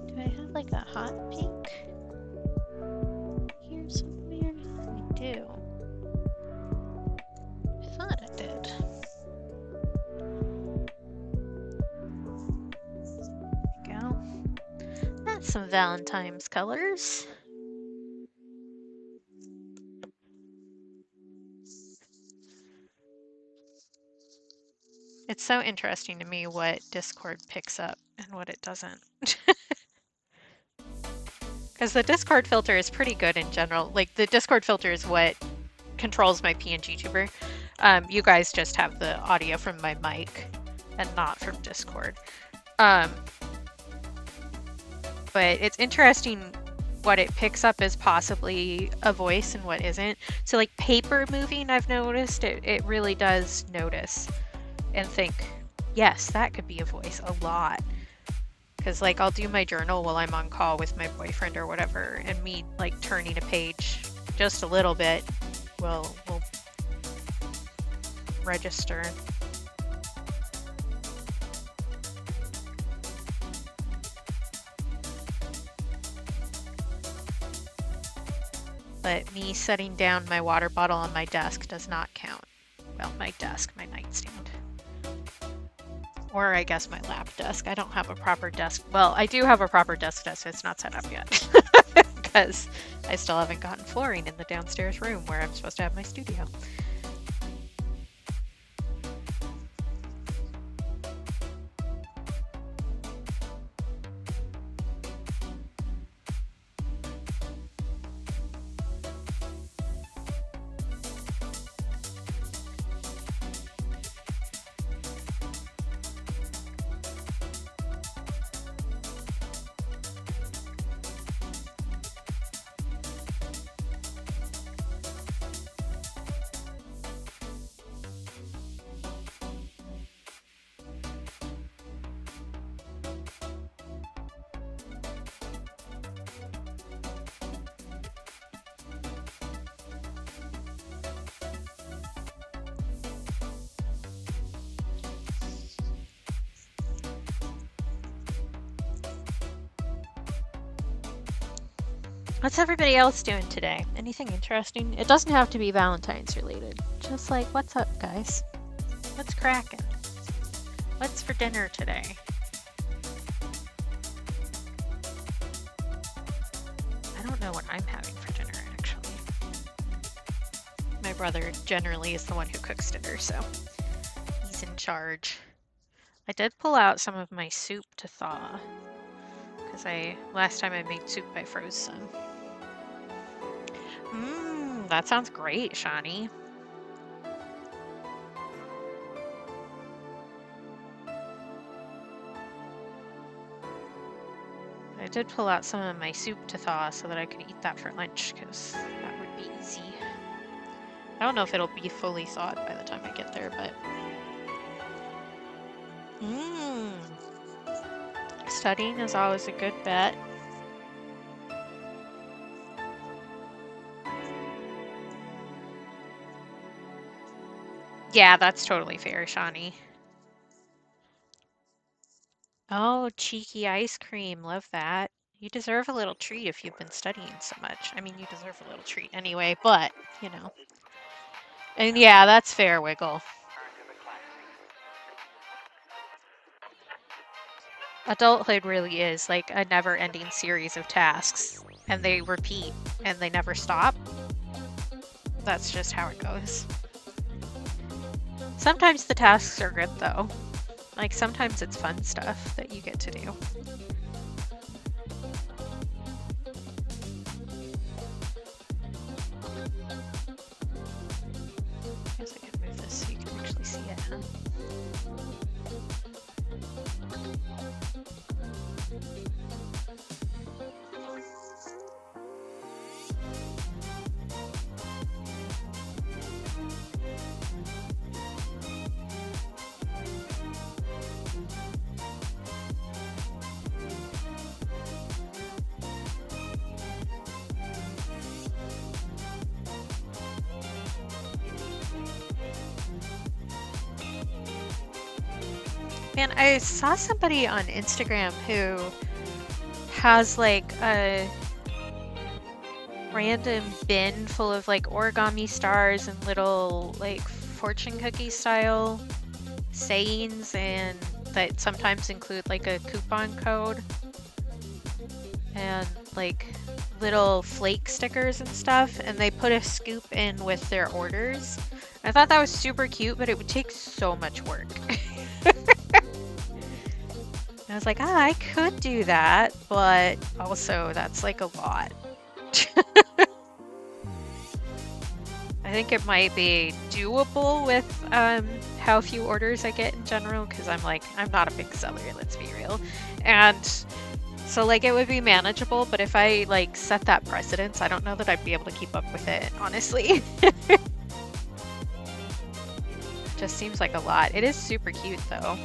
Do I have like a hot pink here somewhere? I do. I thought I did. Some Valentine's colors. It's so interesting to me what Discord picks up and what it doesn't. Because the Discord filter is pretty good in general. Like, the Discord filter is what controls my PNG tuber. You guys just have the audio from my mic and not from Discord. But it's interesting what it picks up as possibly a voice and what isn't. So like paper moving, I've noticed, it really does notice and think, yes, that could be a voice a lot. Because like I'll do my journal while I'm on call with my boyfriend or whatever, and me like turning a page just a little bit will register. but me setting down my water bottle on my desk does not count. Well, my desk, my nightstand. Or I guess my lap desk. I don't have a proper desk. Well, I do have a proper desk, it's not set up yet. Because I still haven't gotten flooring in the downstairs room where I'm supposed to have my studio. What's everybody else doing today? Anything interesting? It doesn't have to be Valentine's related. Just like, what's up, guys? What's cracking? What's for dinner today? I don't know what I'm having for dinner, actually. My brother generally is the one who cooks dinner, so he's in charge. I did pull out some of my soup to thaw, because last time I made soup, I froze some. That sounds great, Shani. I did pull out some of my soup to thaw so that I could eat that for lunch, because that would be easy. I don't know if it'll be fully thawed by the time I get there, but... Studying is always a good bet. Yeah, that's totally fair, Shani. Oh, cheeky ice cream. Love that. You deserve a little treat if you've been studying so much. I mean, you deserve a little treat anyway, but, you know. And yeah, that's fair, Wiggle. Adulthood really is like a never-ending series of tasks, and they repeat, and they never stop. That's just how it goes. Sometimes the tasks are good, though. Like, sometimes it's fun stuff that you get to do. I guess I could move this so you can actually see it, huh? Man, I saw somebody on Instagram who has like a random bin full of like origami stars and little like fortune cookie style sayings, and that sometimes include like a coupon code and like little flake stickers and stuff, and they put a scoop in with their orders. I thought that was super cute, but it would take so much work. I was like, I could do that, but also that's like a lot. I think it might be doable with how few orders I get in general, because I'm not a big seller, let's be real. And so like it would be manageable, but if I like set that precedence, I don't know that I'd be able to keep up with it, honestly. Just seems like a lot. It is super cute though.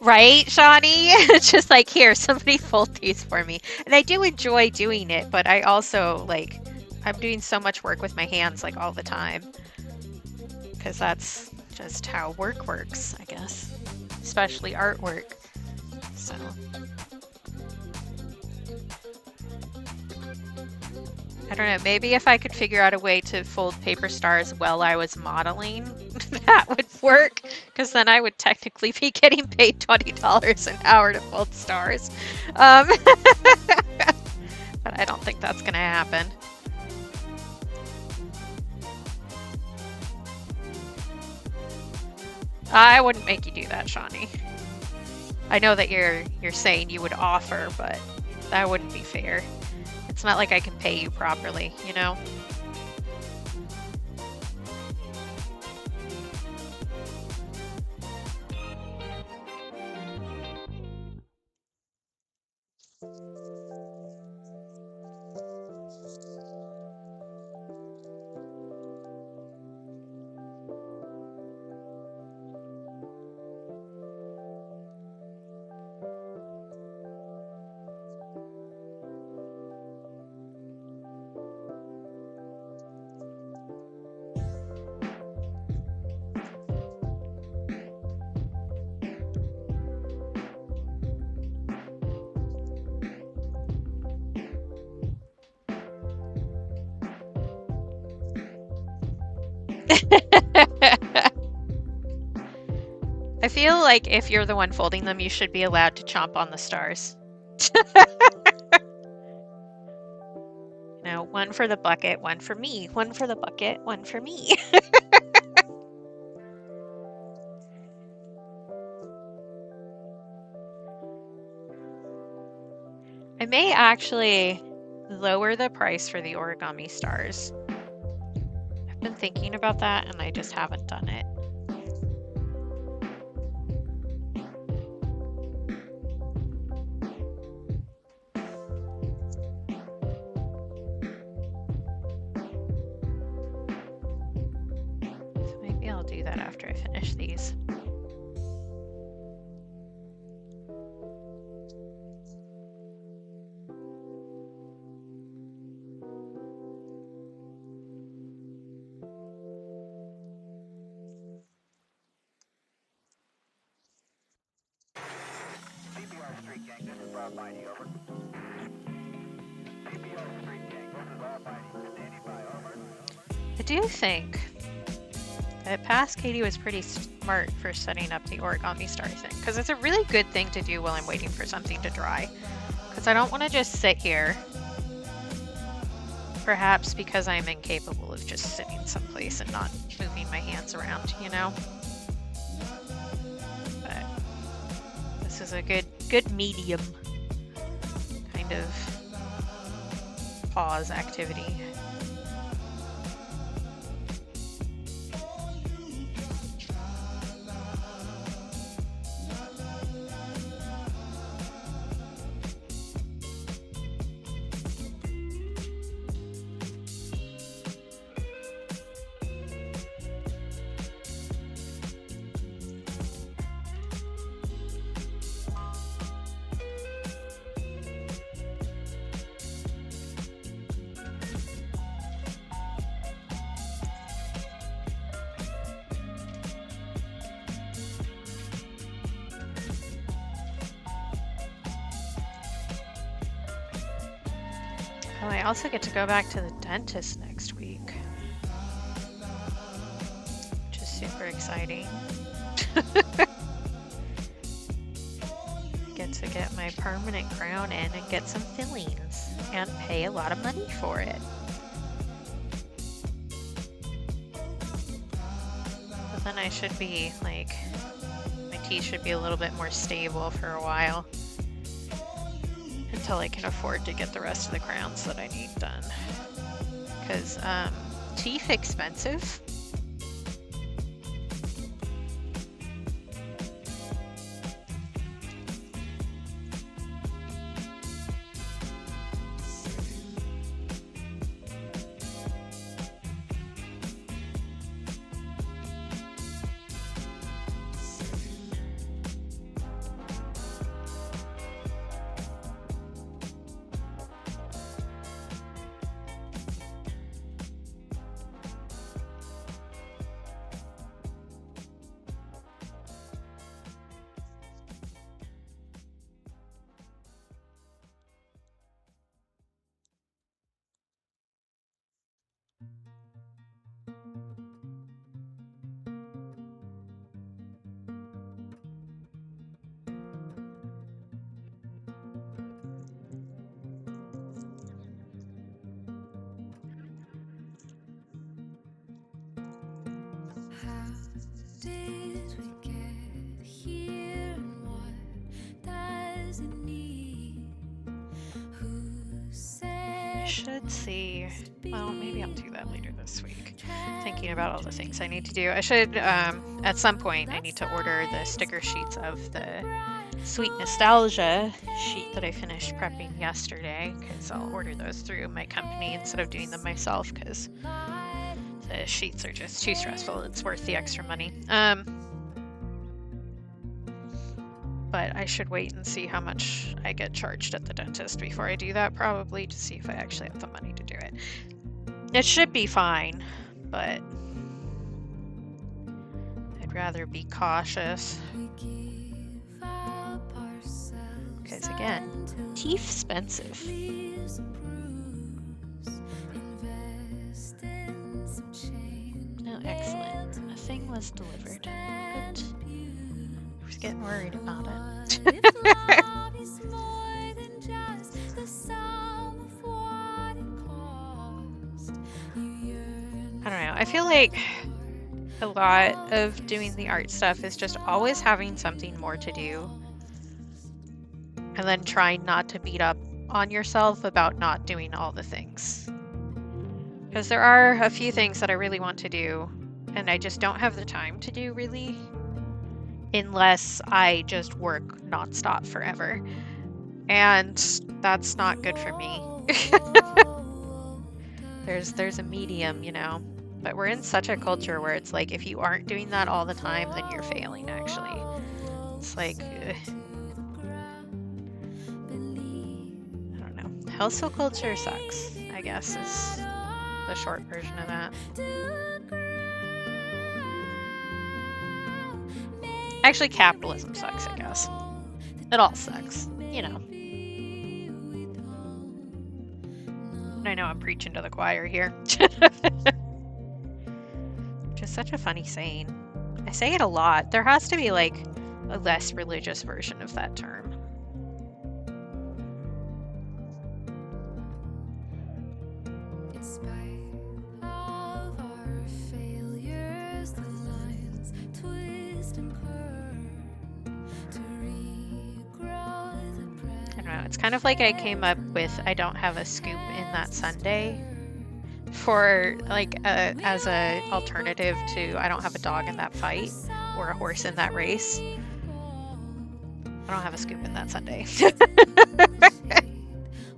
Right, Shawnee? It's just like, here, somebody fold these for me. And I do enjoy doing it, but I also, like, I'm doing so much work with my hands, like, all the time. Because that's just how work works, I guess. Especially artwork. So. I don't know, maybe if I could figure out a way to fold paper stars while I was modeling, that would work, because then I would technically be getting paid $20 an hour to fold stars. But I don't think that's going to happen. I wouldn't make you do that, Shawnee. I know that you're saying you would offer, but that wouldn't be fair. It's not like I can pay you properly, you know? I feel like if you're the one folding them, you should be allowed to chomp on the stars. You know, one for the bucket, one for me. One for the bucket, one for me. I may actually lower the price for the origami stars. I've been thinking about that and I just haven't done it. So maybe I'll do that after I finish these. I do think that past Katie was pretty smart for setting up the origami star thing, because it's a really good thing to do while I'm waiting for something to dry, because I don't want to just sit here, perhaps because I'm incapable of just sitting someplace and not moving my hands around, you know? But this is a good medium kind of pause activity. Oh, I also get to go back to the dentist next week, which is super exciting. Get to get my permanent crown in and get some fillings and pay a lot of money for it. But then I should be like, my teeth should be a little bit more stable for a while, until I can afford to get the rest of the crowns that I need done. Because teeth expensive. How did we get here and what does it need? Who said I should see. Well, maybe I'll do that later this week. Thinking about all the things I need to do. I should, at some point, I need to order the sticker sheets of the Sweet Nostalgia sheet that I finished prepping yesterday, because I'll order those through my company instead of doing them myself, because the sheets are just too stressful. It's worth the extra money. But I should wait and see how much I get charged at the dentist before I do that, probably, to see if I actually have the money to do it. It should be fine, but I'd rather be cautious. Because again, teeth expensive. Oh, excellent. A thing was delivered. Good. I was getting worried about it. I don't know. I feel like a lot of doing the art stuff is just always having something more to do. And then trying not to beat up on yourself about not doing all the things. Because there are a few things that I really want to do, and I just don't have the time to do, really. Unless I just work nonstop forever. And that's not good for me. There's a medium, you know. But we're in such a culture where it's like, if you aren't doing that all the time, then you're failing, actually. It's like, ugh. I don't know. Household culture sucks, I guess, is the short version of that. Actually, capitalism sucks, I guess. It all sucks, you know. I know I'm preaching to the choir here. Which is such a funny saying. I say it a lot. There has to be like a less religious version of that term. In spite of our failures, the lines twist and curve to regrow the breath. I don't know. It's kind of like I came up with I don't have a scoop in that Sunday for like as a alternative to I don't have a dog in that fight or a horse in that race. I don't have a scoop in that Sunday.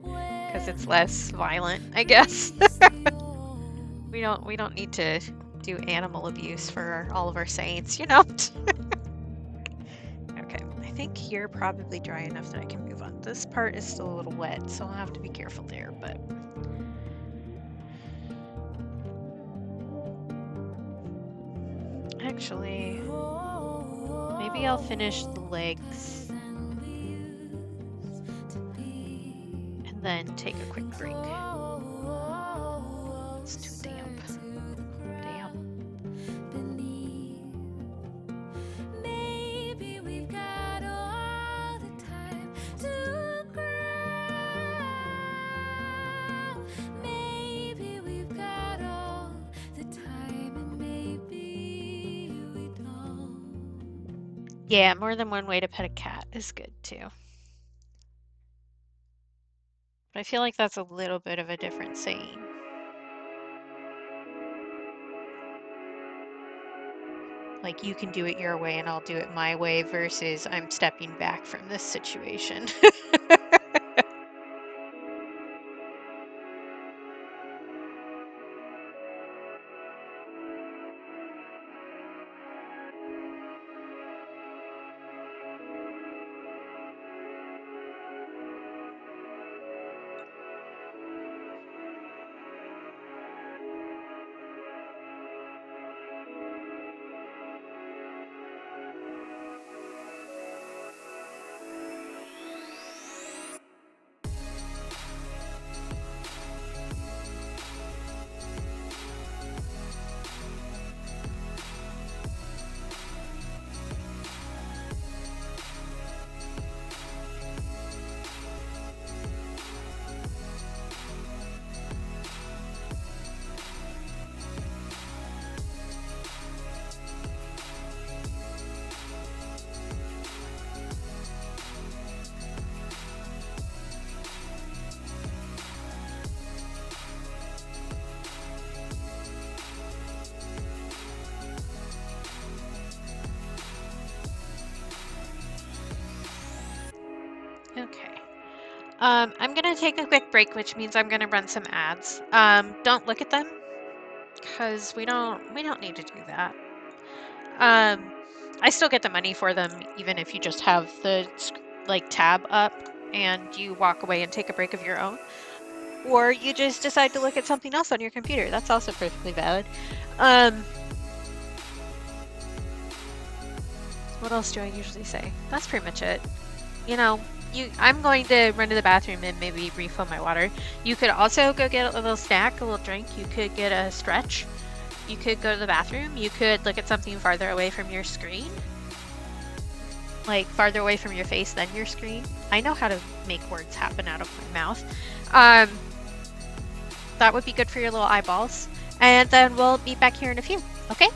Because it's less violent, I guess. we don't need to do animal abuse for all of our saints, you know. Okay, I think you're probably dry enough that I can move on. This part is still a little wet, so I'll have to be careful there, but actually, maybe I'll finish the legs and then take a quick break. It's too damp. Damn. Maybe we've got all the time to grow. Maybe we've got all the time, and maybe we don't. Yeah, more than one way to pet a cat is good too. But I feel like that's a little bit of a different saying. Like you can do it your way and I'll do it my way versus I'm stepping back from this situation. I'm gonna take a quick break, which means I'm gonna run some ads. Don't look at them, because we don't need to do that. I still get the money for them, even if you just have the like tab up and you walk away and take a break of your own. Or you just decide to look at something else on your computer. That's also perfectly valid. What else do I usually say? That's pretty much it. You know, I'm going to run to the bathroom and maybe refill my water. You could also go get a little snack, a little drink. You could get a stretch. You could go to the bathroom. You could look at something farther away from your screen. Like farther away from your face than your screen. I know how to make words happen out of my mouth. That would be good for your little eyeballs. And then we'll meet back here in a few, okay?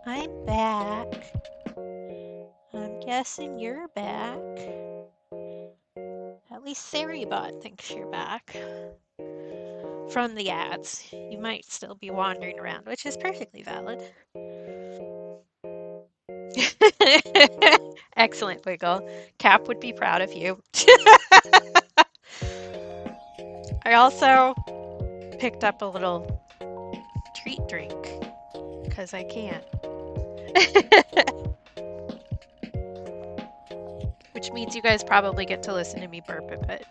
I'm back. I'm guessing you're back. At least Sarybot thinks you're back. from the ads. You might still be wandering around, which is perfectly valid. Excellent, Wiggle. Cap would be proud of you. I also picked up a little treat drink because I can. Which means you guys probably get to listen to me burp a bit.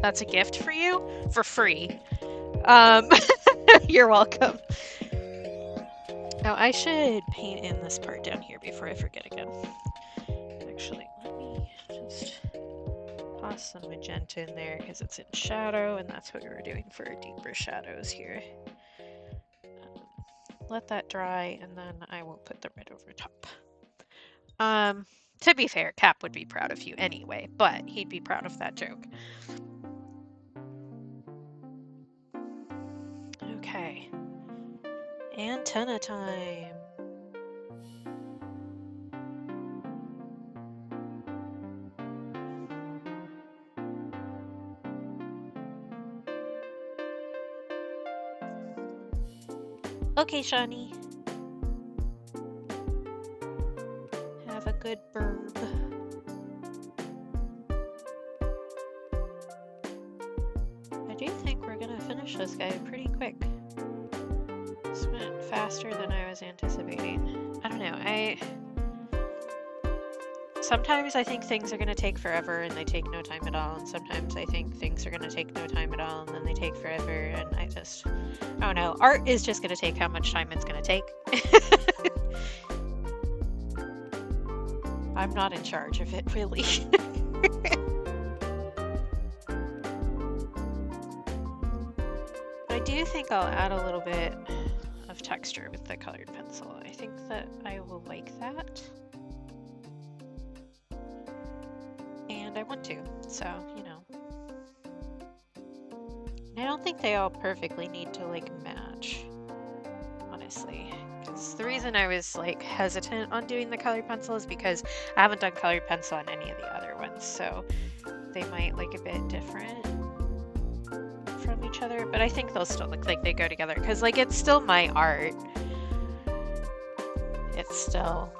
That's a gift for you for free. You're welcome. Now I should paint in this part down here before I forget again. Actually, let me just toss some magenta in there because it's in shadow, and that's what we were doing for deeper shadows here. Let that dry, and then I will put the red over top. To be fair, Cap would be proud of you anyway, but he'd be proud of that joke. Okay. Antenna time. Okay, Shawnee. Have a good burb. I do think we're gonna finish this guy pretty quick. This went faster than I was anticipating. I don't know, sometimes I think things are gonna take forever and they take no time at all, and sometimes I think things are gonna take no time at all and then they take forever, and I don't know. Art is just gonna take how much time it's gonna take. I'm not in charge of it, really. I do think I'll add a little bit of texture with the colored pencil. I think that I will like that. And I want to, so, you know. I don't think they all perfectly need to, like, match, honestly. Because the reason I was, like, hesitant on doing the colored pencil is because I haven't done colored pencil on any of the other ones, so they might look a bit different from each other, but I think they'll still look like they go together, because, like, it's still my art. It's still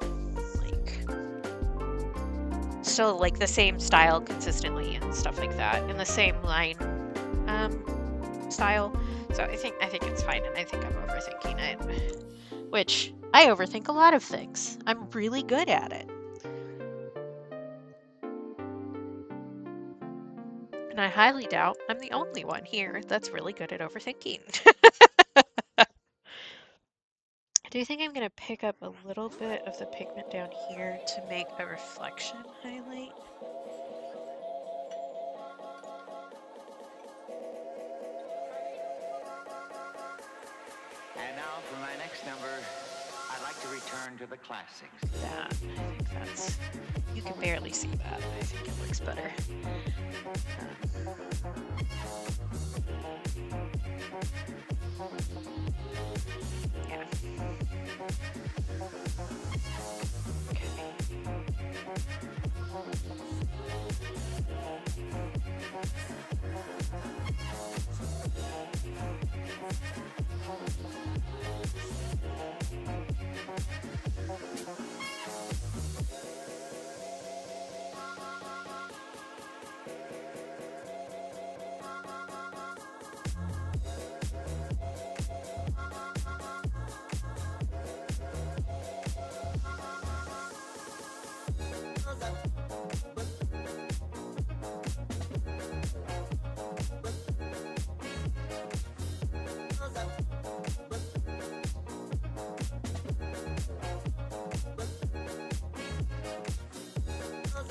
like the same style consistently and stuff like that, and the same line style. So I think it's fine, and I think I'm overthinking it, which I overthink a lot of things. I'm really good at it, and I highly doubt I'm the only one here that's really good at overthinking. I do think I'm going to pick up a little bit of the pigment down here to make a reflection highlight. And now for my next number, I'd like to return to the classics. That, I think that's, you can barely see that. I think it looks better. Yeah.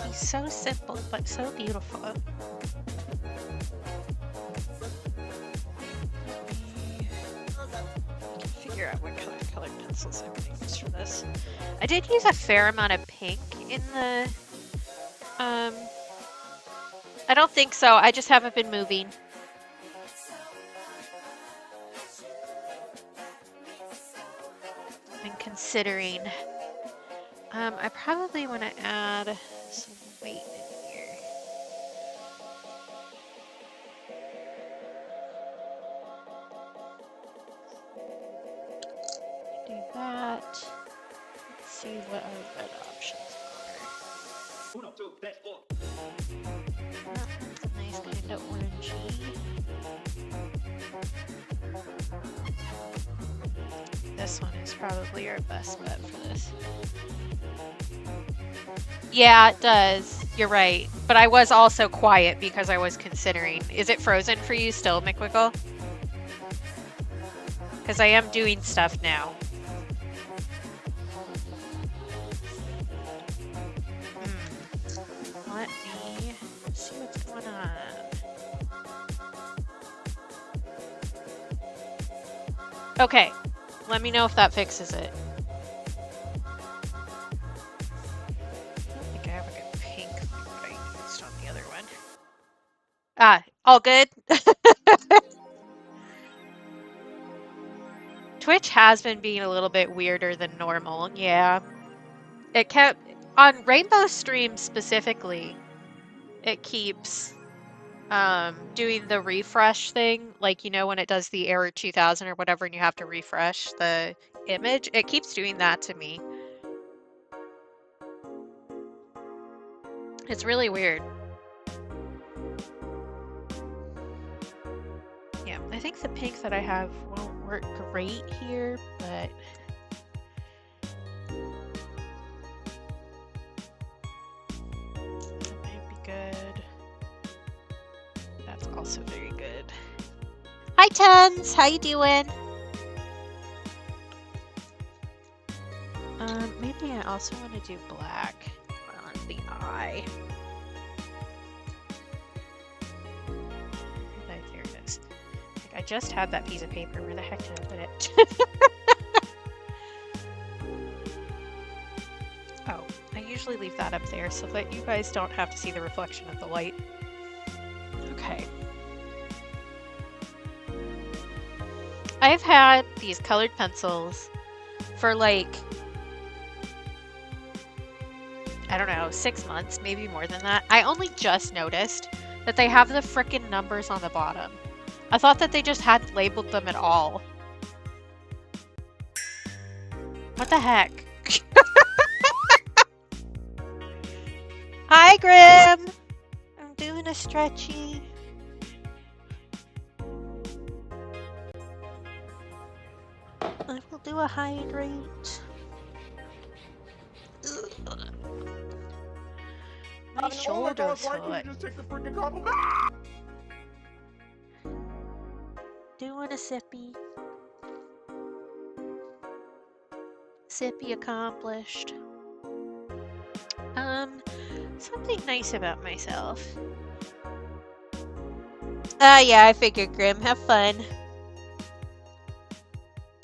He's so simple, but so beautiful. Figure out what colored pencils I'm going to use for this. I did use a fair amount of pink in the... I don't think so. I just haven't been moving. I'm considering. I probably want to add some weight in here. that. Let's see what our red options are. That's a nice kind of orangey. This one is probably our best bet for this. Yeah, it does. You're right. But I was also quiet because I was considering. Is it frozen for you still, McWickle? Because I am doing stuff now. Let me see what's going on. Okay, let me know if that fixes it. I don't think I have a good pink like what I used on the other one. Ah, all good? Twitch has been being a little bit weirder than normal, yeah. It kept, on Rainbow Stream specifically, it keeps doing the refresh thing, like, you know, when it does the error 2000 or whatever and you have to refresh the image, it keeps doing that to me. It's really weird. Yeah, I think the pink that I have won't work great here, but it might be good. That's also very good. Hi Tons, how you doing? Maybe I also want to do black on the eye. There it is. I just had that piece of paper. Where the heck did I put it? Oh, I usually leave that up there so that you guys don't have to see the reflection of the light. Okay. I've had these colored pencils for like, I don't know, 6 months, maybe more than that. I only just noticed that they have the frickin' numbers on the bottom. I thought that they just hadn't labeled them at all. What the heck? Hi, Grim! I'm doing a stretchy. I will do a hydrate. My shoulders hurt. Doing a sippy. Sippy accomplished. Something nice about myself. Yeah, I figured, Grim. Have fun.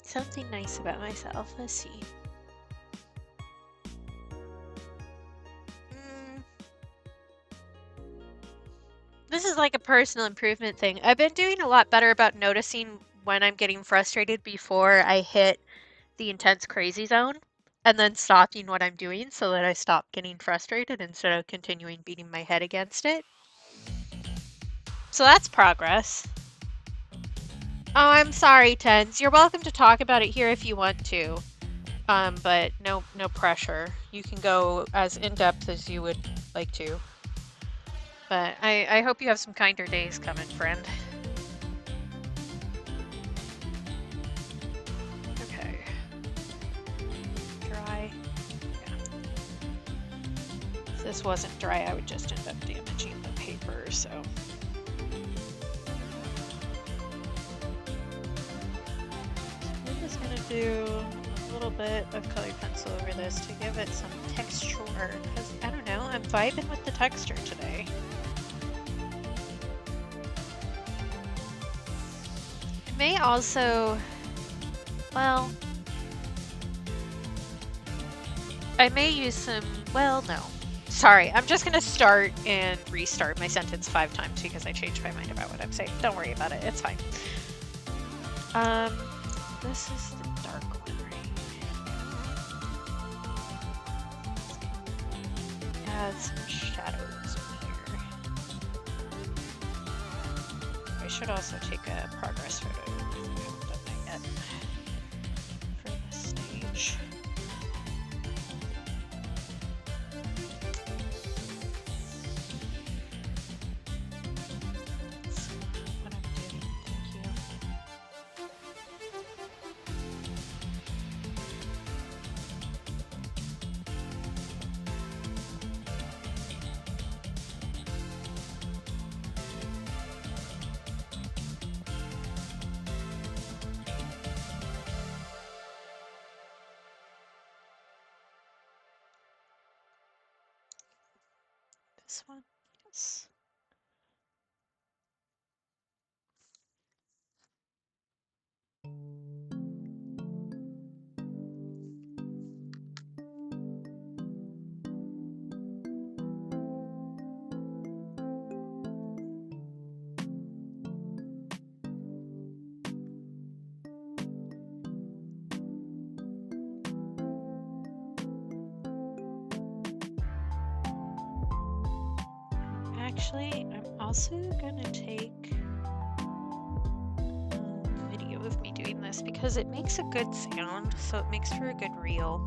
Something nice about myself. Let's see. This is like a personal improvement thing. I've been doing a lot better about noticing when I'm getting frustrated before I hit the intense crazy zone, and then stopping what I'm doing so that I stop getting frustrated instead of continuing beating my head against it. So that's progress. Oh, I'm sorry, Tens. You're welcome to talk about it here if you want to. But no pressure. You can go as in-depth as you would like to. But I hope you have some kinder days coming, friend. Okay. Dry. Yeah. If this wasn't dry, I would just end up damaging the paper, so. I'm just gonna do a little bit of colored pencil over this to give it some texture, because I don't know, I'm vibing with the texture today. It may also, well, I may use some, well, no. Sorry, I'm just gonna start and restart my sentence 5 times because I changed my mind about what I'm saying. Don't worry about it, it's fine. This is the dark one, right? Add some shadows in here. I should also take a progress photo. I haven't done that yet for this stage. This one, yes. Actually, I'm also gonna take a video of me doing this because it makes a good sound, so it makes for a good reel.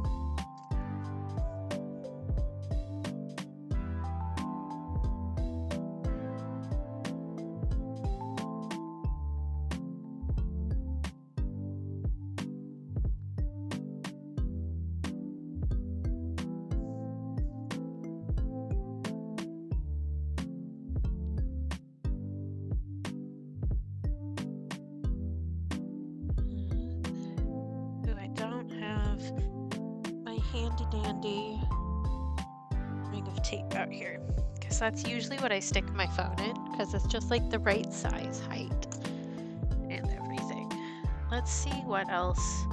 Ooh, I don't have my handy dandy ring of tape out here because that's usually what I stick my phone in because it's just like the right size, height, and everything. Let's see what else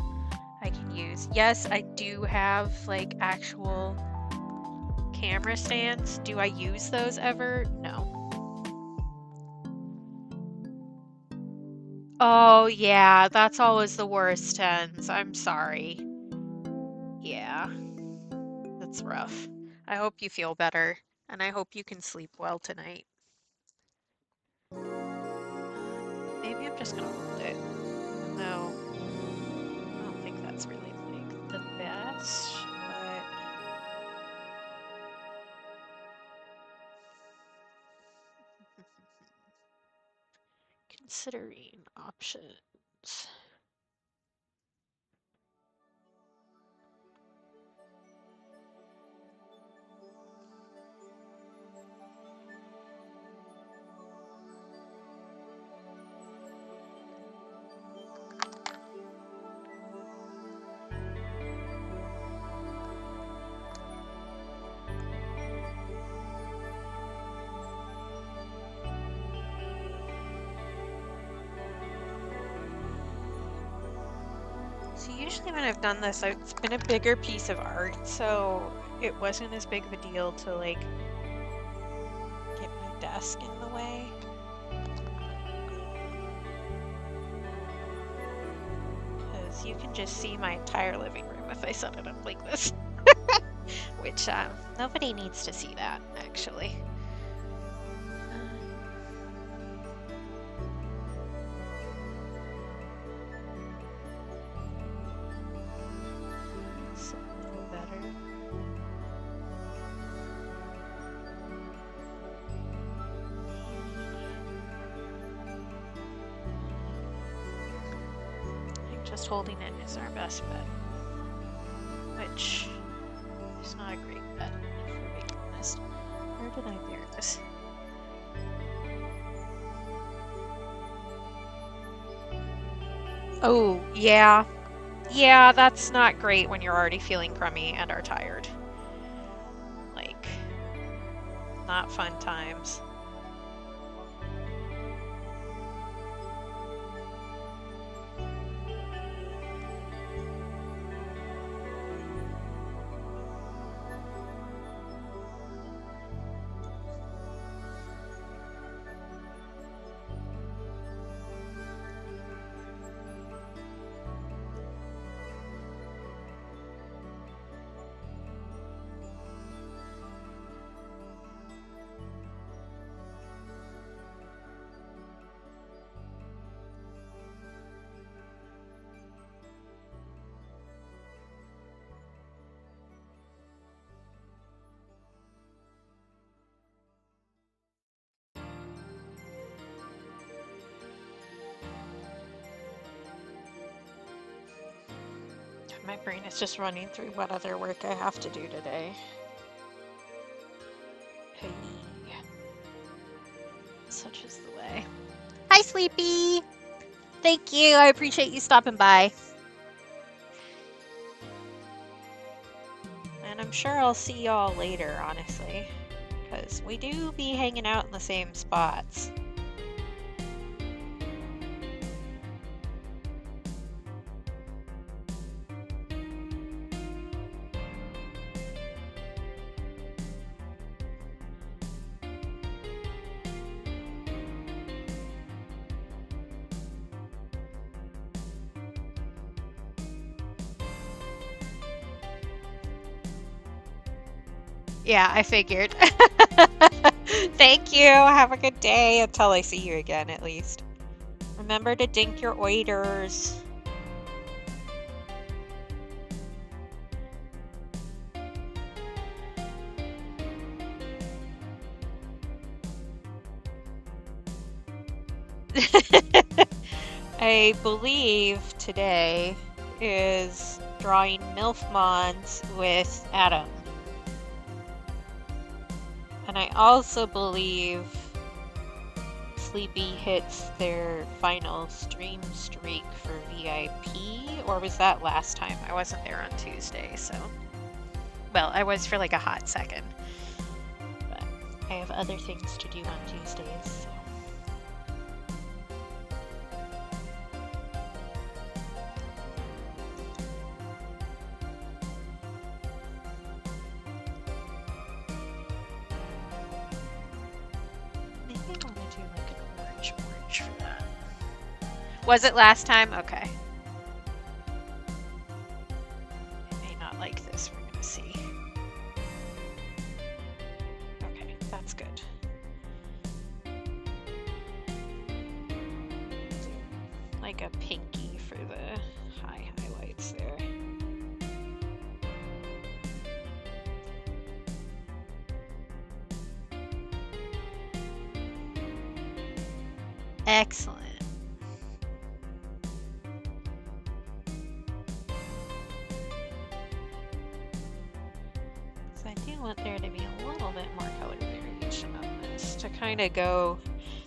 I can use. Yes, I do have like actual camera stands. Do I use those ever? No. Oh yeah, that's always the worst, Tens. I'm sorry. Yeah, that's rough. I hope you feel better, and I hope you can sleep well tonight. Maybe I'm just gonna hold it. No, I don't think that's really like the best, but considering options. So usually when I've done this, it's been a bigger piece of art, so it wasn't as big of a deal to like get my desk in the way. Because you can just see my entire living room if I set it up like this. Which nobody needs to see that, actually. So a little better. I think just holding it is our best bet. Which is not a great bet, if we're being honest. Where did I bear this? Oh, yeah. Yeah, that's not great when you're already feeling crummy and are tired. Like, not fun times. My brain is just running through what other work I have to do today. Hey. Such is the way. Hi, Sleepy! Thank you, I appreciate you stopping by. And I'm sure I'll see y'all later, honestly. because we do be hanging out in the same spots. Yeah, I figured. Thank you. Have a good day until I see you again, at least. Remember to dink your oiters. I believe today is drawing Milfmons with Adam. And I also believe Sleepy hits their final stream streak for VIP, or was that last time? I wasn't there on Tuesday, so... Well, I was for like a hot second. But I have other things to do on Tuesdays, so... For that. Was it last time? Okay. I may not like this. We're gonna see. Okay, that's good. Like a pinky for the high highlights there. Excellent. So I do want there to be a little bit more color variation on this to kind of go...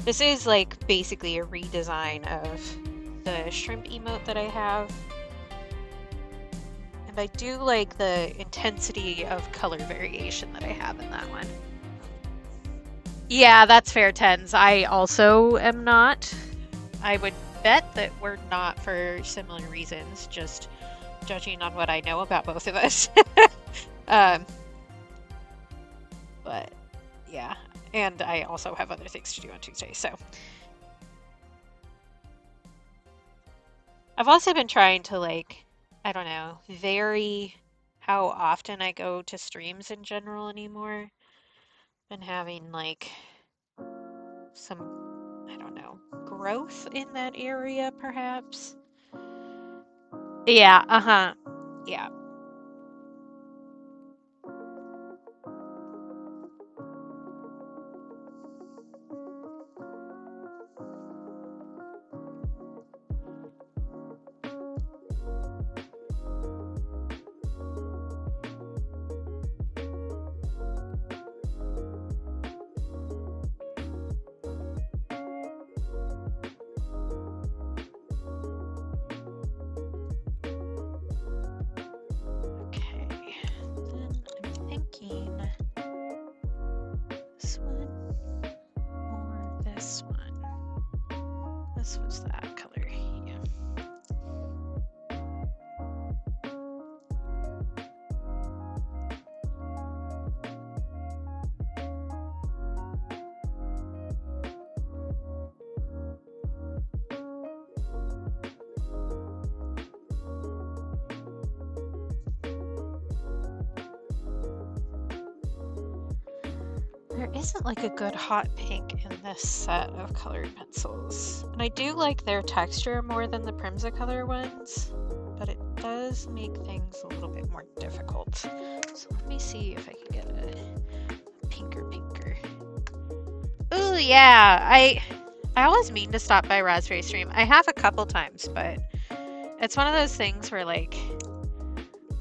This is like basically a redesign of the shrimp emote that I have. And I do like the intensity of color variation that I have in that one. Yeah, that's fair, Tens. I also am not. I would bet that we're not for similar reasons, just judging on what I know about both of us. But yeah, and I also have other things to do on Tuesday, so. I've also been trying to, like, I don't know, vary how often I go to streams in general anymore. Been having, like, some, I don't know, growth in that area, perhaps? Yeah, uh-huh. Yeah. This one or this one? This was that color, yeah. There isn't like a good hot pink in this set of colored pencils. And I do like their texture more than the Primzacolor ones, but it does make things a little bit more difficult. So let me see if I can get a pinker. Ooh, yeah, I always mean to stop by Raspberry Stream. I have a couple times, but it's one of those things where, like,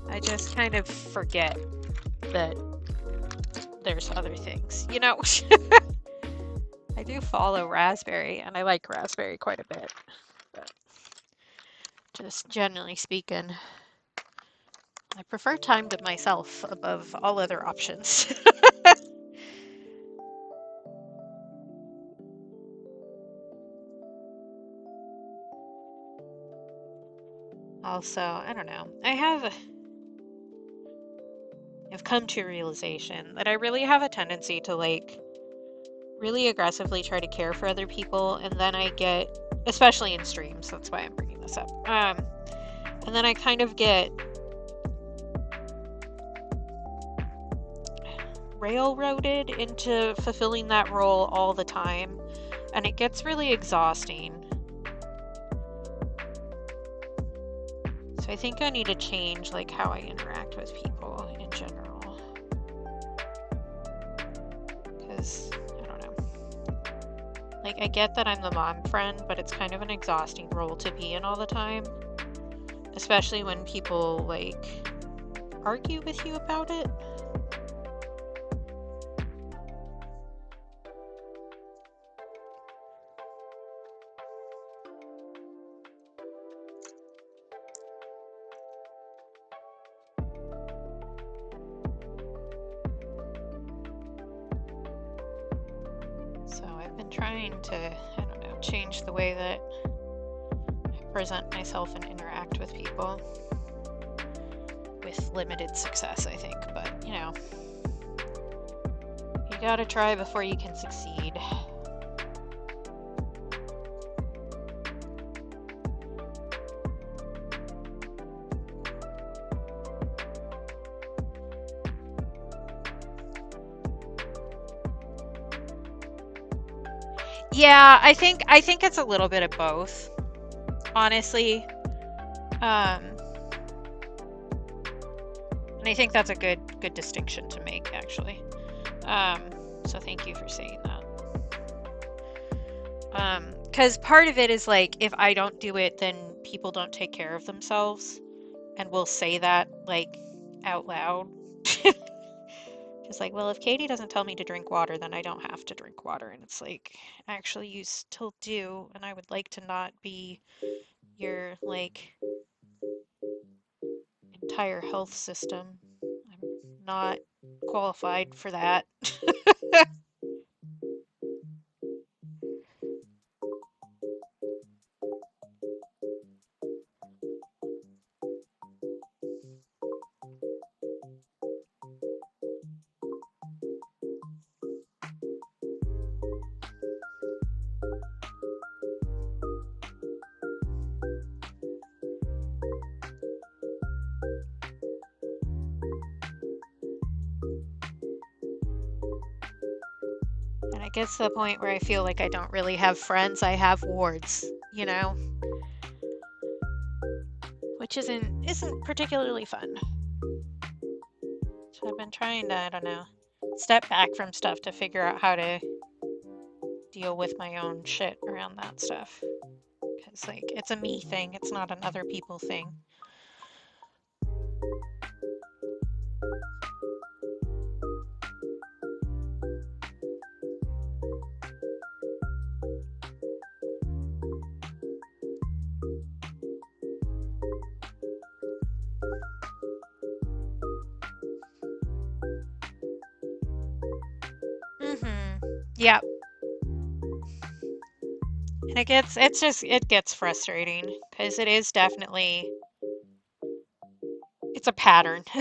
I just kind of forget that there's other things, you know? I do follow Raspberry, and I like Raspberry quite a bit. But just generally speaking, I prefer time to myself above all other options. Also, I don't know. I've come to a realization that I really have a tendency to like really aggressively try to care for other people, and then I get, especially in streams, that's why I'm bringing this up. And then I kind of get railroaded into fulfilling that role all the time, and it gets really exhausting. So I think I need to change like how I interact with people in general, because I don't know. Like, I get that I'm the mom friend, but it's kind of an exhausting role to be in all the time, especially when people like argue with you about it. So I've been trying to, I don't know, change the way that I present myself and interact with people, with limited success, I think. But, you know, you gotta try before you can succeed. Yeah, I think it's a little bit of both, honestly. And I think that's a good distinction to make, actually. So thank you for saying that. Because part of it is like, if I don't do it, then people don't take care of themselves, and we'll say that like out loud. It's like, well, if Katie doesn't tell me to drink water, then I don't have to drink water. And it's like, actually, you still do, and I would like to not be your like entire health system. I'm not qualified for that. And it gets to the point where I feel like I don't really have friends. I have wards, you know? Which isn't particularly fun. So I've been trying to, I don't know, step back from stuff to figure out how to deal with my own shit around that stuff. Because, like, it's a me thing, it's not an other people thing. Yeah. And it gets frustrating, because it is definitely, it's a pattern. Do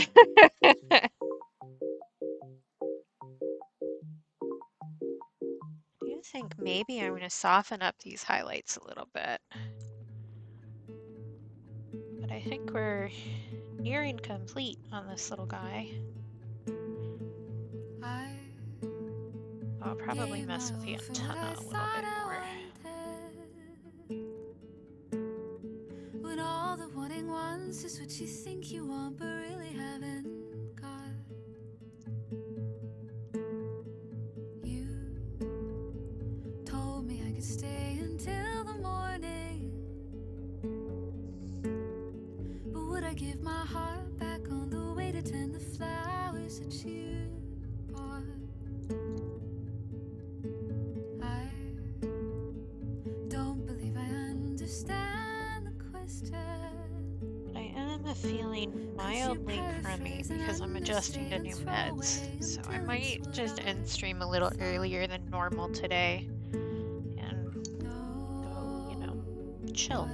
you think maybe I'm going to soften up these highlights a little bit? But I think we're nearing complete on this little guy. I'll probably mess with the antenna a little bit more. When all the wanting wants is what you think you want, but really haven't got. You told me I could stay until the morning, but would I give my heart back on the way to tend the flowers that you bought? I don't believe I understand the question. I am feeling mildly crummy because I'm adjusting to new meds, so I might just end stream a little earlier than normal today and go, you know, chill.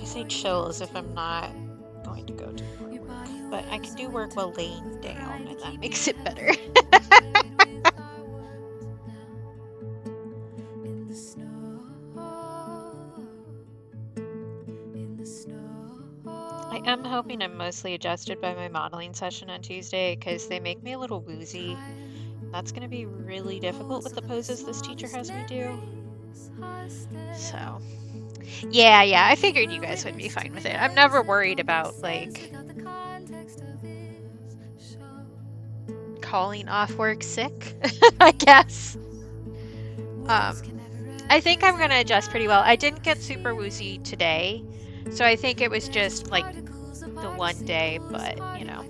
I say chill as if I'm not going to go to work, but I can do work while laying down, and that makes it better. I am hoping I'm mostly adjusted by my modeling session on Tuesday because they make me a little woozy. That's going to be really difficult with the poses this teacher has me do. So, yeah, I figured you guys would be fine with it. I'm never worried about, like, calling off work sick, I guess. I think I'm going to adjust pretty well. I didn't get super woozy today, so I think it was just, like, the one day, but, you know.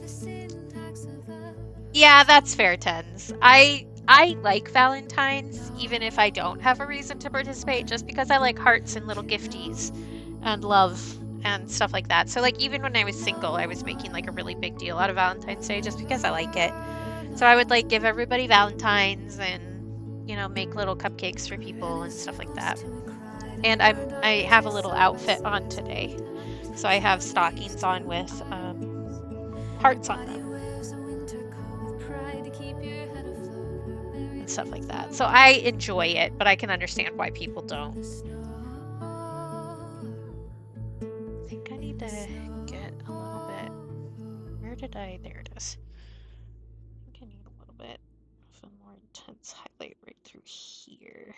Yeah, that's fair, Tens. I like Valentine's, even if I don't have a reason to participate, just because I like hearts and little gifties and love and stuff like that. So, like, even when I was single, I was making, like, a really big deal out of Valentine's Day just because I like it. So I would, like, give everybody Valentine's and, you know, make little cupcakes for people and stuff like that. And I have a little outfit on today. So I have stockings on with hearts on them. And stuff like that. So I enjoy it, but I can understand why people don't. I think I need to get a little bit... Where did I... There it is. I think I need a little bit of a more intense highlight right through here.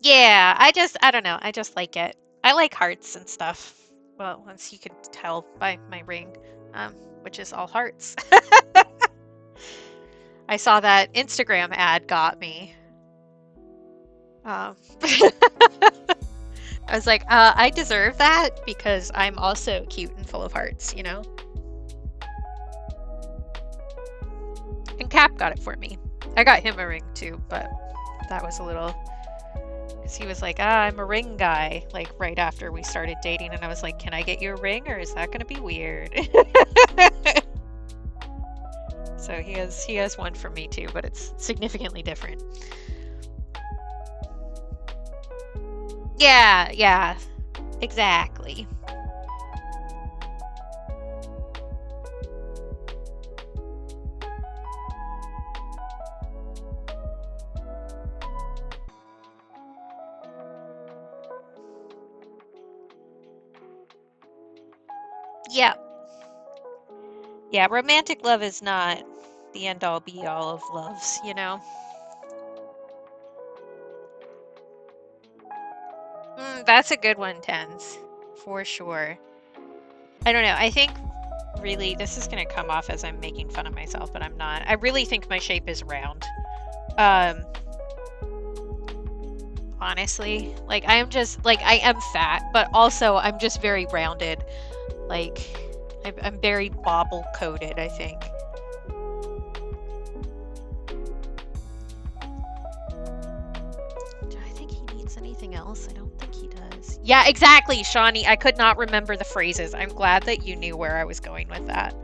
Yeah, I don't know. I just like it. I like hearts and stuff. Well, once you can tell by my ring, which is all hearts. I saw that Instagram ad got me. I was like, I deserve that because I'm also cute and full of hearts, you know? And Cap got it for me. I got him a ring too, but that was a little... Because he was like, I'm a ring guy, like right after we started dating, and I was like, can I get you a ring or is that gonna be weird? So he has one for me too, but it's significantly different. Yeah, exactly. Yeah, romantic love is not the end-all be-all of loves, you know? That's a good one, Tens. For sure. I don't know, I think really this is gonna come off as I'm making fun of myself, but I'm not. I really think my shape is round. Honestly, like I am just, like I am fat, but also I'm just very rounded. Like, I'm very bobble coated, I think. Do I think he needs anything else? I don't think he does. Yeah, exactly, Shawnee. I could not remember the phrases. I'm glad that you knew where I was going with that.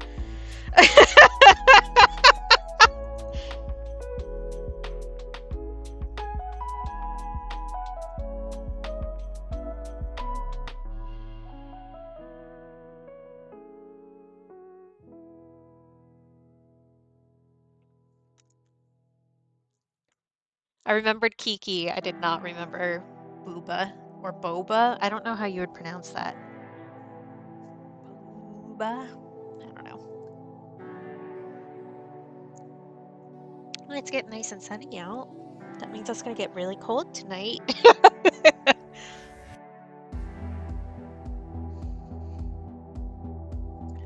I remembered Kiki. I did not remember Booba or Boba. I don't know how you would pronounce that. Booba? I don't know. Well, it's getting nice and sunny out. That means it's gonna get really cold tonight. I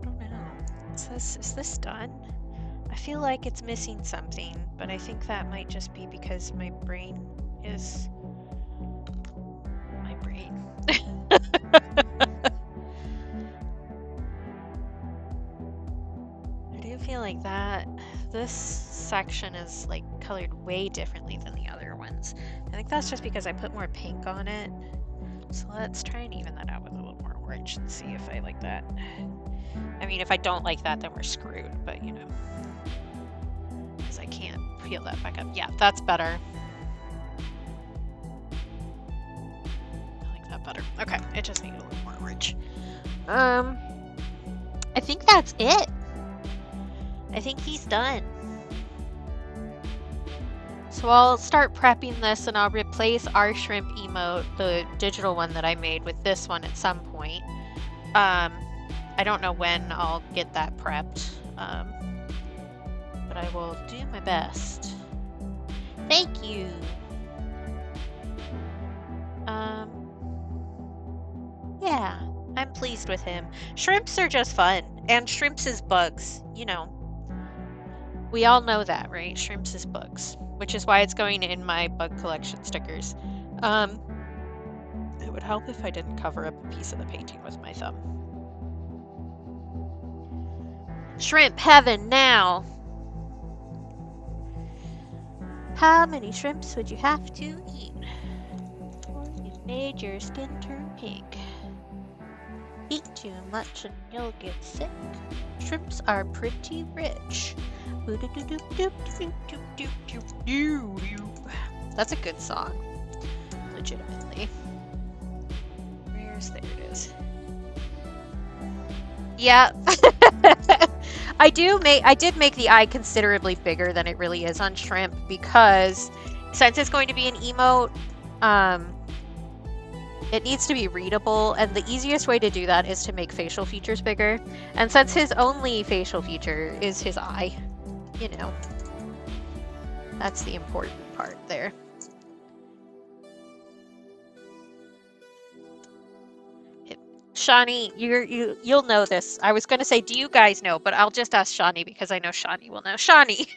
don't know. Is this done? I feel like it's missing something, but I think that might just be because my brain is my brain. I do feel like that this section is like colored way differently than the other ones. I think that's just because I put more pink on it. So let's try and even that out with a little more orange and see if I like that. I mean, if I don't like that, then we're screwed, but you know. peel that back up. Yeah, that's better. I like that better. Okay, it just made it a little more rich. I think that's it. I think he's done. So I'll start prepping this and I'll replace our shrimp emote, the digital one that I made, with this one at some point. I don't know when I'll get that prepped, but I will do my best. Thank you. Yeah, I'm pleased with him. Shrimps are just fun, and shrimps is bugs, you know. We all know that, right? Shrimps is bugs, which is why it's going in my bug collection stickers. It would help if I didn't cover up a piece of the painting with my thumb. Shrimp heaven now! How many shrimps would you have to eat before you made your skin turn pink? Eat too much and you'll get sick. Shrimps are pretty rich. That's a good song. Legitimately. There it is. Yeah. I did make the eye considerably bigger than it really is on shrimp, because since it's going to be an emote, it needs to be readable, and the easiest way to do that is to make facial features bigger. And since his only facial feature is his eye, you know, that's the important part there. Shani, you'll know this. I was going to say, do you guys know? But I'll just ask Shani because I know Shani will know. Shani,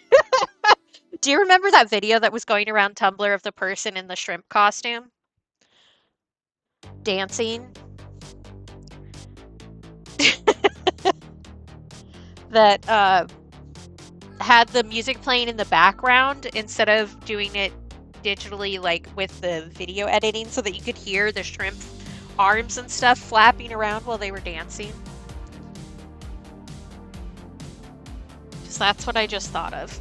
do you remember that video that was going around Tumblr of the person in the shrimp costume? Dancing? That had the music playing in the background instead of doing it digitally, like with the video editing, so that you could hear the shrimp arms and stuff flapping around while they were dancing. Because that's what I just thought of.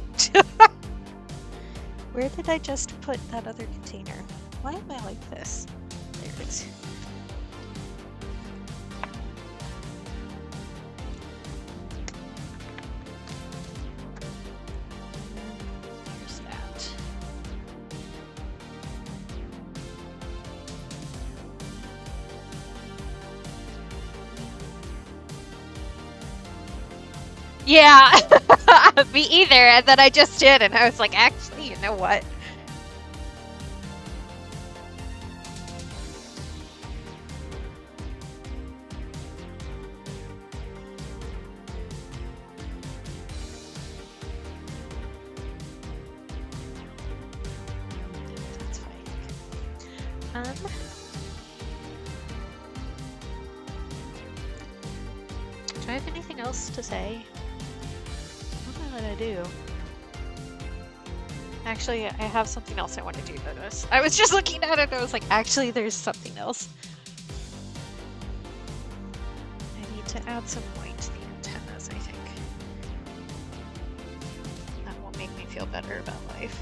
Where did I just put that other container? Why am I like this? There it is. Here's that. Yeah, me either. And then I just did, and I was like, actually, you know what? That's fine. Do I have anything else to say? I don't know what I do. Actually, I have something else I want to do to this. I was just looking at it and I was like, actually, there's something else. I need to add some white to the antennas, I think. That will make me feel better about life.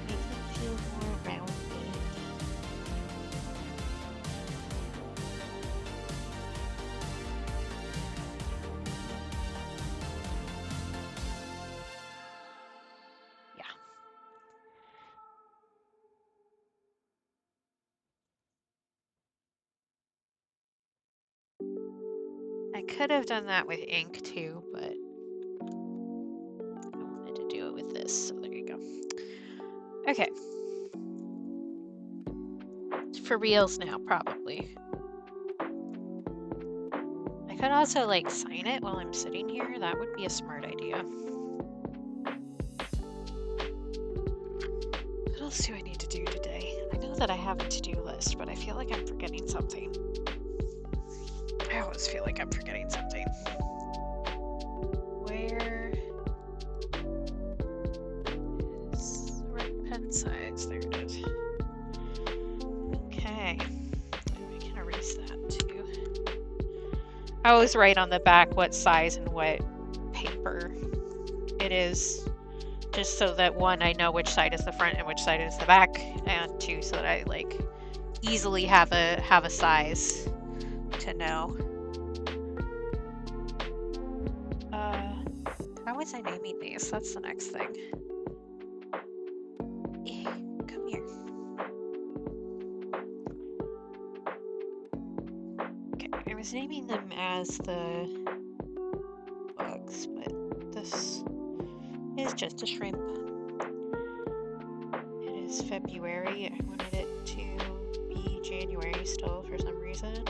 Make them feel more rounded. Yeah. I could have done that with ink too, but I wanted to do it with this, so there you go. Okay. For reals now, probably. I could also, like, sign it while I'm sitting here. That would be a smart idea. What else do I need to do today? I know that I have a to-do list, but I feel like I'm forgetting something. I always feel like I'm forgetting something. Where is the right pen size? There it is. Okay. I can erase that too. I always write on the back what size and what paper it is, just so that one, I know which side is the front and which side is the back, and two, so that I like easily have a size to know. How was I naming these? That's the next thing. Come here. Okay, I was naming them as the bugs, but this is just a shrimp. It is February. I wanted it to be January still for some reason.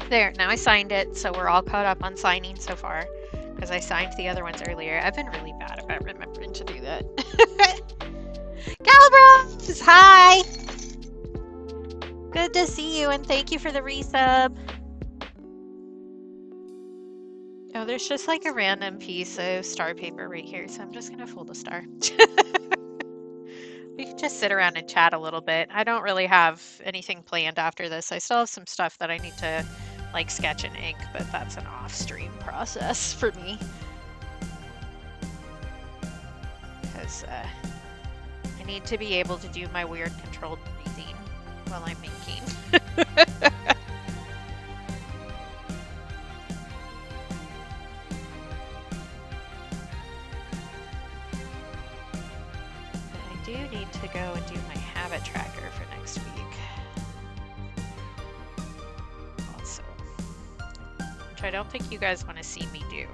There, now I signed it, so we're all caught up on signing so far, because I signed the other ones earlier. I've been really bad about remembering to do that. Galbros! Hi! Good to see you, and thank you for the resub. Oh, there's just like a random piece of star paper right here, so I'm just gonna fold a star. We can just sit around and chat a little bit. I don't really have anything planned after this. I still have some stuff that I need to like sketch and ink, but that's an off-stream process for me. Because I need to be able to do my weird controlled breathing while I'm inking. I do need to go and do my habit tracker for next week. Also, which I don't think you guys want to see me do.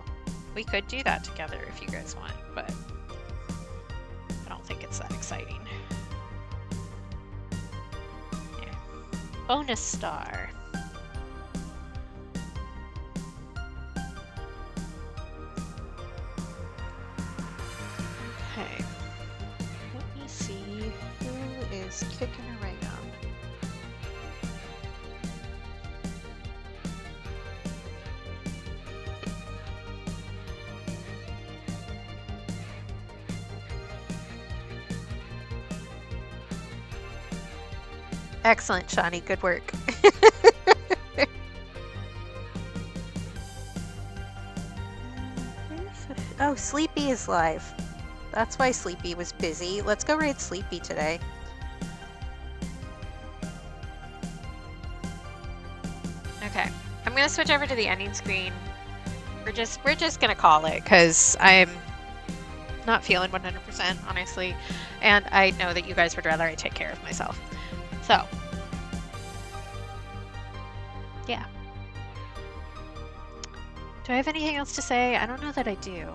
We could do that together if you guys want, but I don't think it's that exciting. Yeah. Bonus star. Okay. Let me see who is kicking around. Excellent, Shawnee. Good work. Oh, Sleepy is live. That's why Sleepy was busy. Let's go raid Sleepy today. Okay, I'm gonna switch over to the ending screen. We're just gonna call it because I'm not feeling 100%, honestly, and I know that you guys would rather I take care of myself. So, yeah. Do I have anything else to say? I don't know that I do.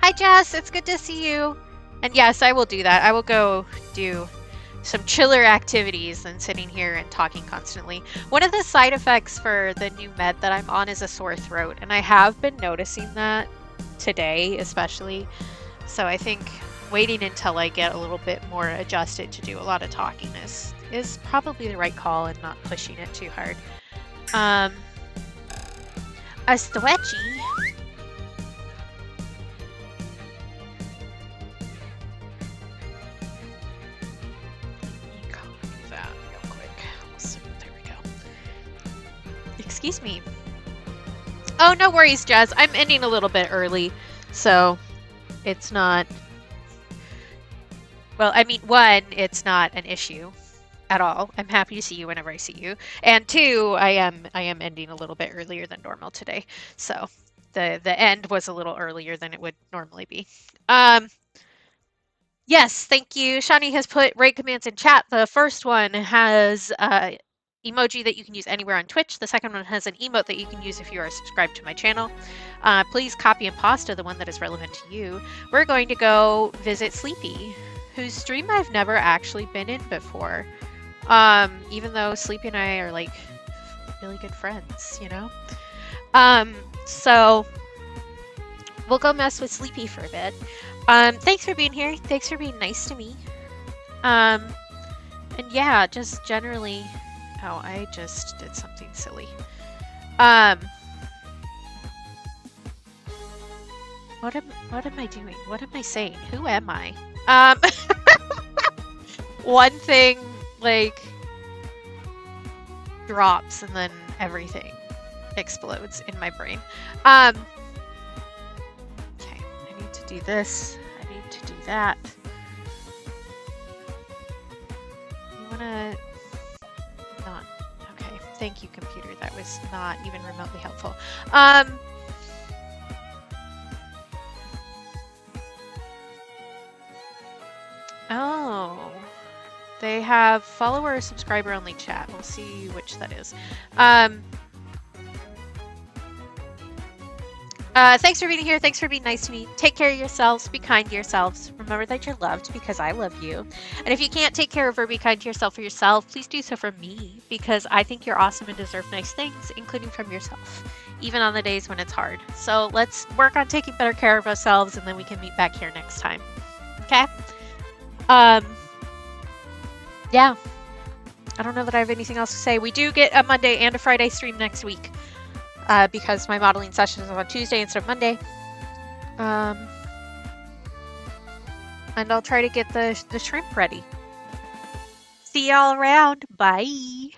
Hi, Jess. It's good to see you. And yes, I will do that. I will go do some chiller activities than sitting here and talking constantly. One of the side effects for the new med that I'm on is a sore throat, and I have been noticing that today, especially. So I think waiting until I get a little bit more adjusted to do a lot of talking is probably the right call and not pushing it too hard. A stretchy. That real quick. So, there we go. Excuse me. Oh, no worries, Jazz. I'm ending a little bit early, so it's not. Well, I mean, one, it's not an issue at all. I'm happy to see you whenever I see you. And two, I am ending a little bit earlier than normal today. So the end was a little earlier than it would normally be. Yes, thank you. Shani has put raid commands in chat. The first one has emoji that you can use anywhere on Twitch. The second one has an emote that you can use if you are subscribed to my channel. Please copy and pasta the one that is relevant to you. We're going to go visit Sleepy, whose stream I've never actually been in before. Even though Sleepy and I are like really good friends, you know? So we'll go mess with Sleepy for a bit. Thanks for being here. Thanks for being nice to me. And yeah, just generally. Oh, I just did something silly. What am I doing? What am I saying? Who am I? One thing like drops and then everything explodes in my brain. Okay, I need to do this. I need to do that. You wanna not okay, thank you, computer. That was not even remotely helpful. Oh, they have follower or subscriber only chat. We'll see which that is. Thanks for being here. Thanks for being nice to me. Take care of yourselves. Be kind to yourselves. Remember that you're loved because I love you. And if you can't take care of or be kind to yourself for yourself, please do so for me because I think you're awesome and deserve nice things, including from yourself, even on the days when it's hard. So let's work on taking better care of ourselves and then we can meet back here next time. Okay? Yeah. I don't know that I have anything else to say. We do get a Monday and a Friday stream next week. Because my modeling session is on Tuesday instead of Monday. And I'll try to get the shrimp ready. See y'all around. Bye.